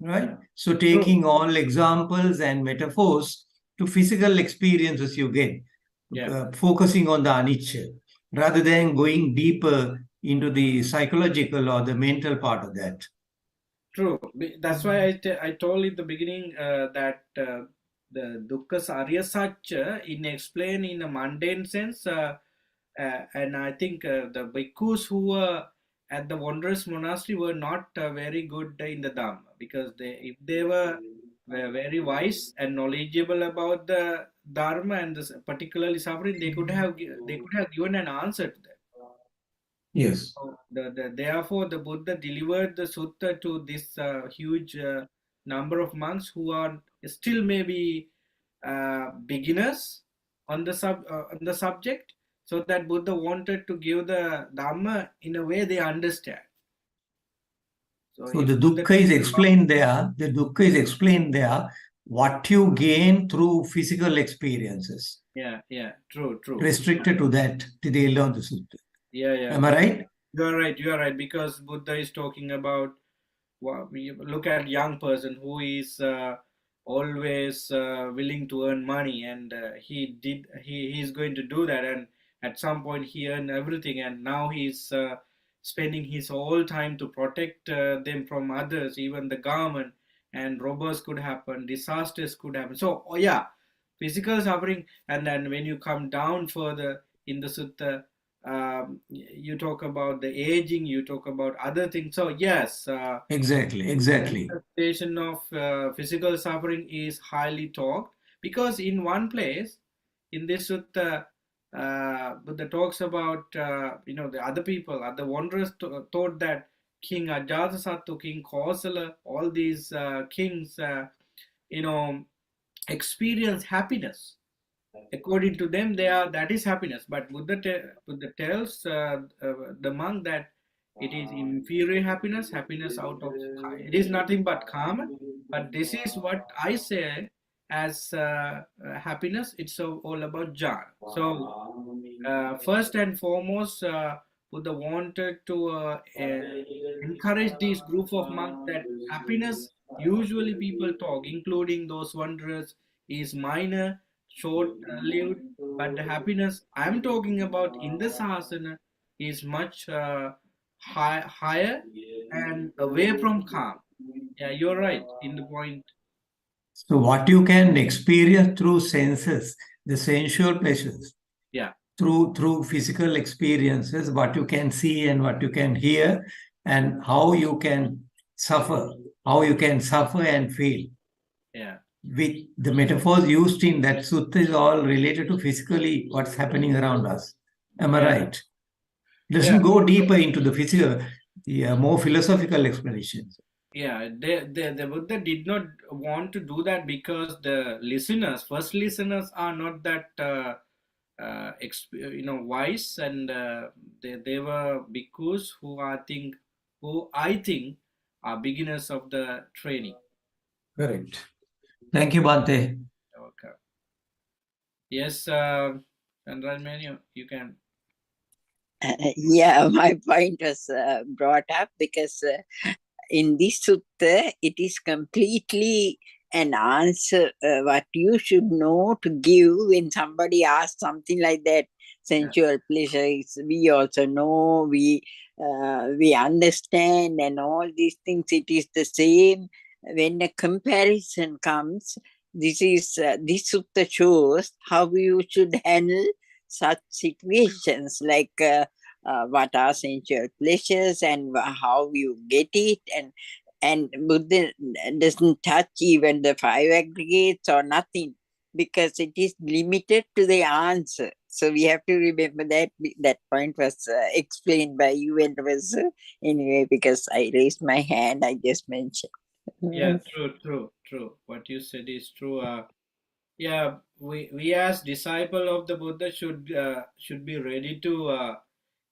right? So, true. taking all examples and metaphors to physical experiences you get, Yeah. focusing on the anicca, rather than going deeper into the psychological or the mental part of that. True. That's why I told in the beginning that the dukkha arya satya in explain in a mundane sense, and I think the bhikkhus who were at the wondrous monastery were not very good in the dhamma, because if they were very wise and knowledgeable about the dharma and this particularly suffering, they could have given an answer to that. Yes. Therefore, the Buddha delivered the sutta to this huge number of monks who are still maybe beginners, on the subject, so that Buddha wanted to give the Dhamma in a way they understand. So So if the Buddha, dukkha is explained there. The dukkha is explained there. What you gain through physical experiences, yeah, true, restricted to that, to the Elon Sutta. yeah. Am I right? You are right, because Buddha is talking about, well, we look at young person who is always willing to earn money, and he's going to do that, and at some point he earned everything, and now he's spending his whole time to protect them from others, even the government, and robbers could happen, disasters could happen. So yeah, physical suffering. And then when you come down further in the sutta, you talk about the aging, you talk about other things. So yes, Exactly. manifestation of physical suffering is highly talked, because in one place in this sutta, Buddha talks about the other people, other wanderers thought that King Ajatasattu, King Kosala, all these kings, you know, experience happiness. According to them, that is happiness. But Buddha tells the monk that it is inferior happiness, happiness out of, it is nothing but karma. But this is what I say as happiness. It's all about jhana. So first and foremost, Buddha wanted to encourage this group of monks that happiness, usually people talk, including those wanderers, is minor, short-lived, but the happiness I'm talking about in the Sahasana is much higher and away from calm. Yeah, you're right in the point. So what you can experience through senses, the sensual pleasures, Yeah, through physical experiences, what you can see and what you can hear, and how you can suffer, and feel. yeah. With the metaphors used in that sutta is all related to physically what's happening around us. Am I Yeah, right? yeah. Doesn't go deeper into the physical, the more philosophical explanations. Yeah, the Buddha did not want to do that, because the first listeners are not that wise, and they were bhikkhus who I think are beginners of the training. Correct. Thank you, Bante. Okay. Yes, Chandran, you can. Yeah, my point was brought up because in this sutta, it is completely an answer what you should know to give when somebody asks something like that. Sensual pleasure is, we also know, we understand, and all these things. It is the same. When a comparison comes, this sutta shows how you should handle such situations, like what are sensual pleasures and how you get it, and Buddha doesn't touch even the five aggregates or nothing, because it is limited to the answer. So we have to remember that that point was explained by you, and was anyway, because I raised my hand, I just mentioned. Yeah, true. What you said is true. Yeah, we as disciple of the Buddha should be ready to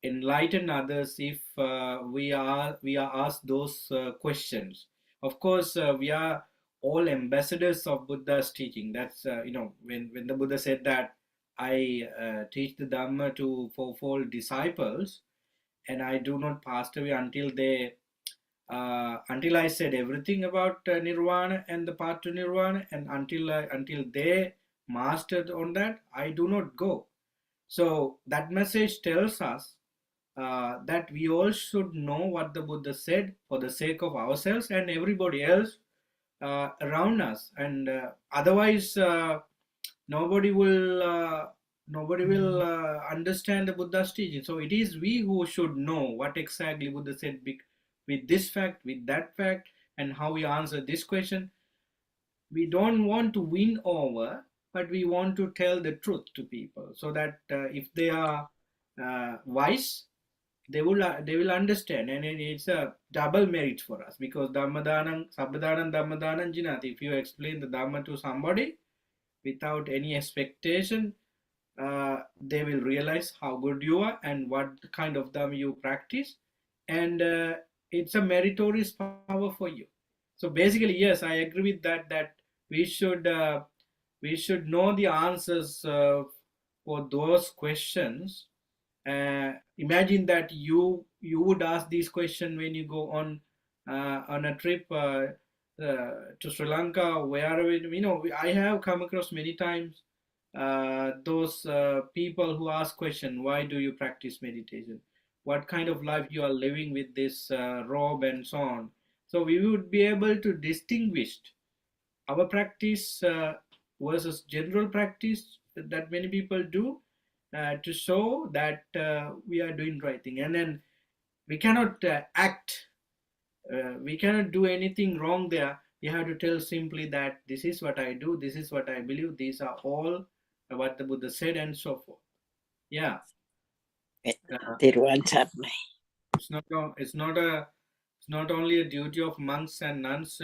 enlighten others if we are asked those questions. Of course, we are all ambassadors of Buddha's teaching. That's when the Buddha said that I teach the Dhamma to fourfold disciples, and I do not pass away until I said everything about nirvana and the path to nirvana, and until they mastered on that, I do not go. So that message tells us that we all should know what the Buddha said for the sake of ourselves and everybody else around us, and otherwise nobody will understand the Buddha's teaching. So it is we who should know what exactly Buddha said, with this fact, with that fact, and how we answer this question. We don't want to win over, but we want to tell the truth to people, so that if they are wise, they will understand, and it's a double merit for us, because Dhammadanam Sabbadanam Dhammadanam Jinati. If you explain the Dhamma to somebody without any expectation, they will realize how good you are and what kind of dharma you practice, and it's a meritorious power for you. So basically, yes, I agree with that. That we should uh, we should know the answers for those questions. Imagine that you would ask these questions when you go on a trip to Sri Lanka, wherever. I have come across many times those people who ask question, why do you practice meditation? What kind of life you are living with this robe and so on. So we would be able to distinguish our practice versus general practice that many people do, to show that we are doing right thing. And then we cannot we cannot do anything wrong there. We have to tell simply that this is what I do, this is what I believe, these are all what the Buddha said, and so forth. Yeah. Thiruvan Saranai. It's not only a duty of monks and nuns.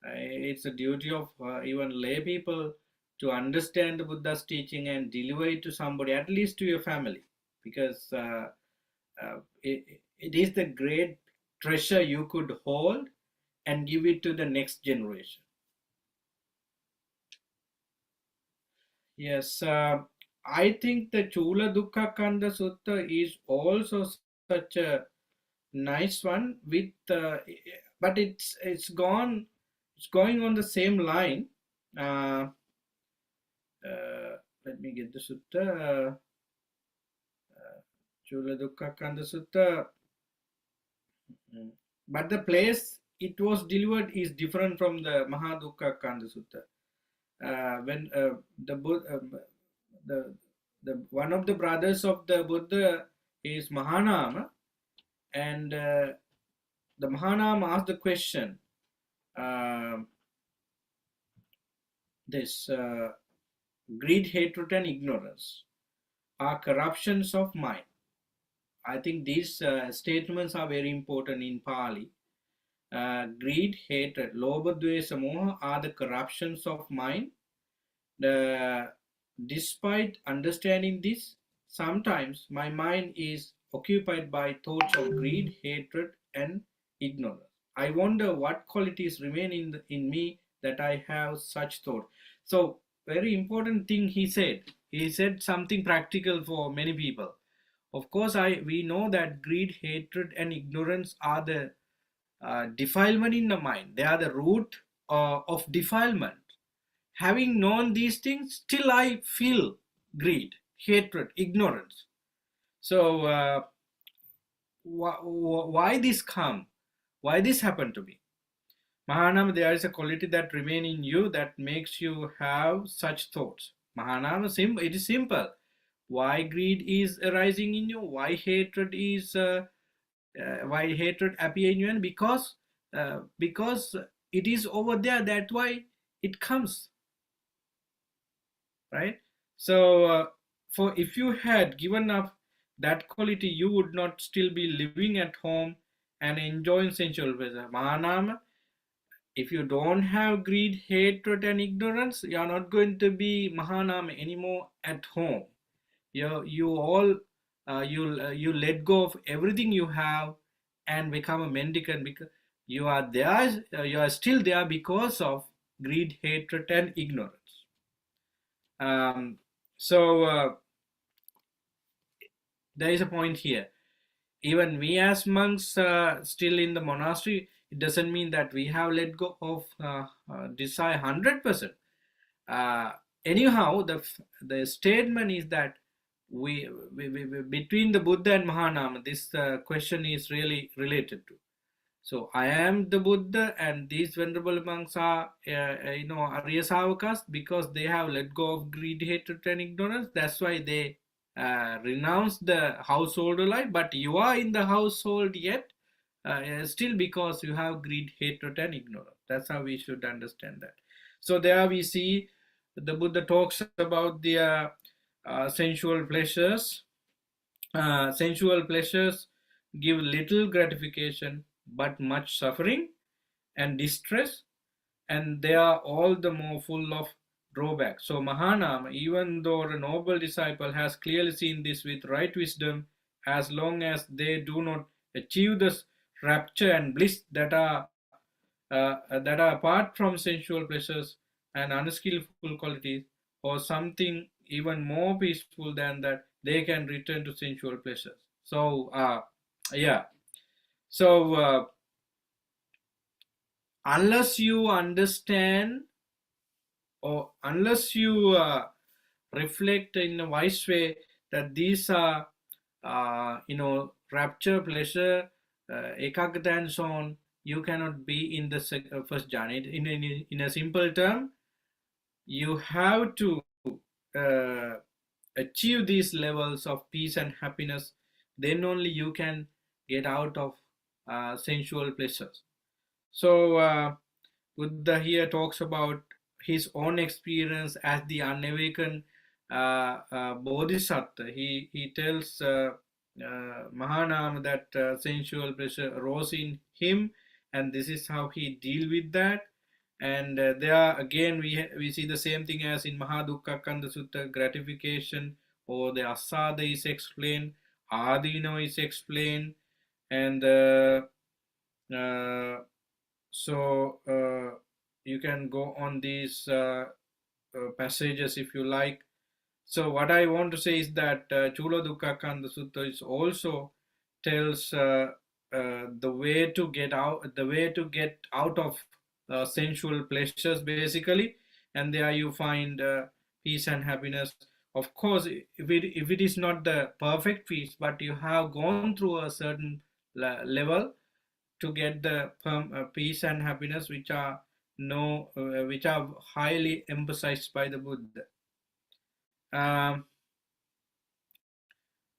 It's a duty of even lay people to understand the Buddha's teaching and deliver it to somebody, at least to your family, because it is the great treasure you could hold and give it to the next generation. Yes, I think the Chula Dukkhakkhandha Sutta is also such a nice one with, but it's going on the same line. Uh, Let me get the sutta. Chula Dukkhakkhandha Sutta. But the place it was delivered is different from the Maha Dukkhakkhandha Sutta. When the one of the brothers of the Buddha is Mahanama, and the Mahanama asked the question, this greed, hatred, and ignorance are corruptions of mind. I think these statements are very important in Pali. Greed, hatred, lobha, dvesa, moha are the corruptions of mind. Despite understanding this, sometimes my mind is occupied by thoughts of greed, hatred, and ignorance. I wonder what qualities remain in me that I have such thought. So, very important thing he said. He said something practical for many people. Of course, we know that greed, hatred, and ignorance are the defilement in the mind. They are the root of defilement. Having known these things, still I feel greed, hatred, ignorance. So why this come? Why this happened to me? Mahanama, there is a quality that remain in you that makes you have such thoughts. Mahanama, it is simple. Why greed is arising in you? Why hatred appear in you? And because it is over there. That's why it comes. Right? So, for if you had given up that quality, you would not still be living at home and enjoying sensual pleasure. Mahanama, if you don't have greed, hatred, and ignorance, you are not going to be Mahanama anymore at home. You let go of everything you have and become a mendicant, because you are there. You are still there because of greed, hatred, and ignorance. So there is a point here. Even we as monks still in the monastery, it doesn't mean that we have let go of desire 100%. Anyhow, the statement is that we between the Buddha and Mahanama, this question is really related to. So I am the Buddha, and these venerable monks are, Arya Savakas, because they have let go of greed, hatred, and ignorance. That's why they renounce the household life. But you are in the household yet, still because you have greed, hatred, and ignorance. That's how we should understand that. So there we see the Buddha talks about the sensual pleasures. Sensual pleasures give little gratification but much suffering and distress, and they are all the more full of drawback. So Mahanama, even though a noble disciple has clearly seen this with right wisdom, as long as they do not achieve the rapture and bliss that are apart from sensual pleasures and unskillful qualities, or something even more peaceful than that, they can return to sensual pleasures. So, yeah. So, unless you understand or unless you reflect in a wise way that these are, rapture, pleasure, ekaggata, and so on, you cannot be in the first jhana. In a simple term, you have to uh, achieve these levels of peace and happiness. Then only you can get out of sensual pleasures. So Buddha here talks about his own experience as the unawakened bodhisattva. He tells Mahanam that sensual pleasure arose in him, and this is how he deal with that. And there again we see the same thing as in Maha Dukkhakkhandha Sutta. Gratification or the asada is explained, adino is explained, and so you can go on these passages if you like. So what I want to say is that Chula Dukkhakkhandha Sutta is also tells the way to get out of sensual pleasures basically, and there you find peace and happiness. Of course, if it is not the perfect peace, but you have gone through a certain level to get the peace and happiness which are highly emphasized by the Buddha.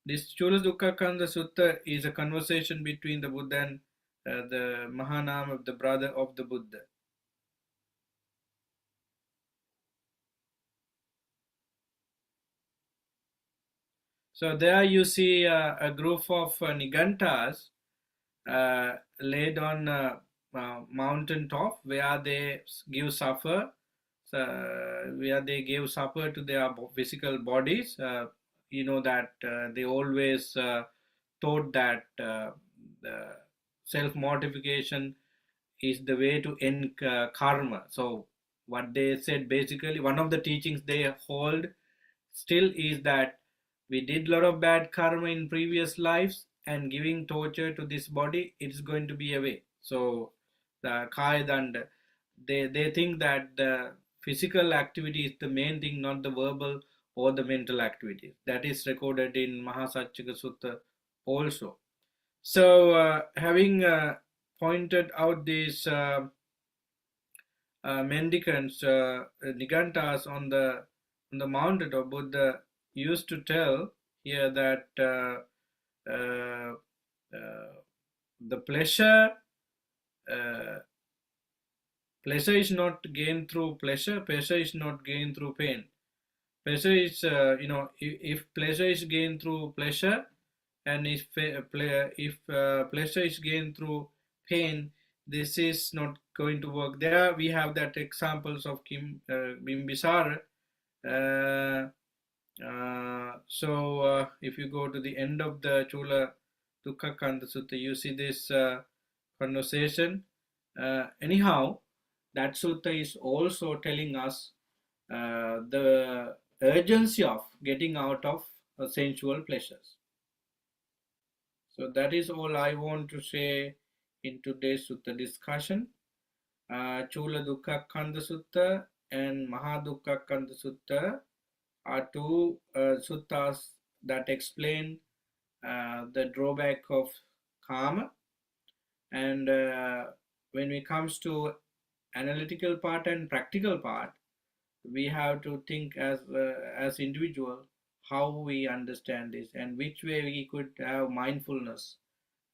This Chula Dukkhakkhandha Sutta is a conversation between the Buddha and the Mahanam, the brother of the Buddha. So there you see a group of Nigantas laid on a mountain top where they give supper, where they gave supper to their physical bodies. You know that they always thought that the self-mortification is the way to end karma. So what they said basically, one of the teachings they hold still is that we did a lot of bad karma in previous lives, and giving torture to this body, it's going to be a way. So the Kayadanda, they think that the physical activity is the main thing, not the verbal or the mental activity. That is recorded in Mahasachika Sutta also. So having pointed out these mendicants, Nigantas on the mountain of Buddha used to tell here that the pleasure is not gained through pleasure. Pleasure is not gained through pain. Pleasure is if pleasure is gained through pleasure, and if pleasure is gained through pain, this is not going to work. There we have that examples of Bimbisara. So if you go to the end of the Chula Dukkhakkhandha Sutta, you see this conversation. Anyhow, that sutta is also telling us the urgency of getting out of sensual pleasures. So that is all I want to say in today's sutta discussion. Chula Dukkhakkhandha Sutta and Maha Dukkhakkhandha Sutta are two suttas that explain the drawback of karma. And when it comes to analytical part and practical part, we have to think as individual how we understand this and which way we could have mindfulness,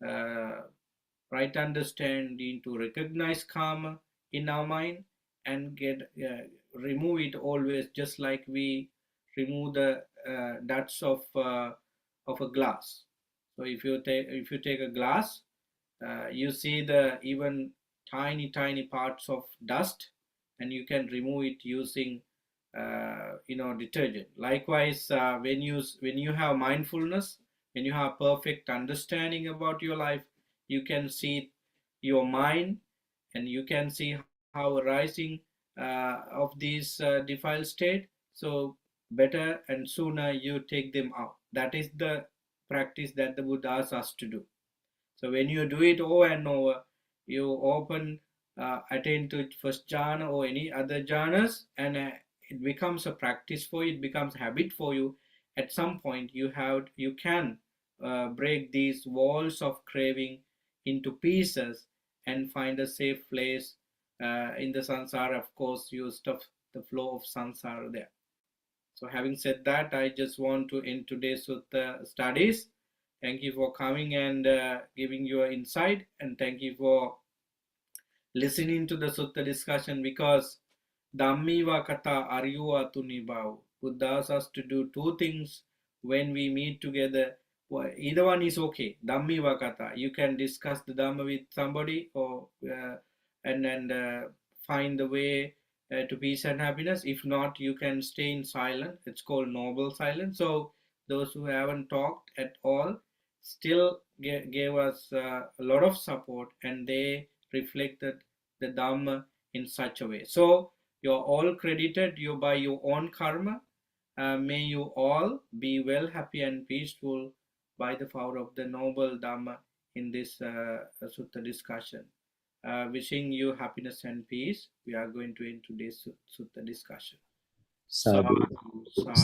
right understanding to recognize karma in our mind and remove it always, just like we remove the dust of a glass. So if you take a glass, you see the even tiny parts of dust, and you can remove it using detergent. Likewise, when you have mindfulness, when you have perfect understanding about your life, you can see your mind, and you can see how arising of these defiled state. So better and sooner you take them out. That is the practice that the Buddha asks us to do. So when you do it over and over, you attain to first jhana or any other jhanas, and it becomes a practice for you. It becomes habit for you. At some point, you can break these walls of craving into pieces and find a safe place in the samsara. Of course, you stop the flow of samsara there. So having said that, I just want to end today's Sutta studies. Thank you for coming and giving your insight, and thank you for listening to the Sutta discussion, because Dhammiva Kata Aryuva Tunibhav. Buddha asks us to do two things when we meet together. Well, either one is okay. Dhammiva Kata. You can discuss the Dhamma with somebody, or and find the way to peace and happiness. If not, you can stay in silence. It's called noble silence. So those who haven't talked at all still gave us a lot of support, and they reflected the Dhamma in such a way. So you're all credited you by your own karma. May you all be well, happy and peaceful by the power of the noble Dhamma in this Sutta discussion. Wishing you happiness and peace. We are going to end today's Sutta discussion. Sadhu. Sadhu, sadhu.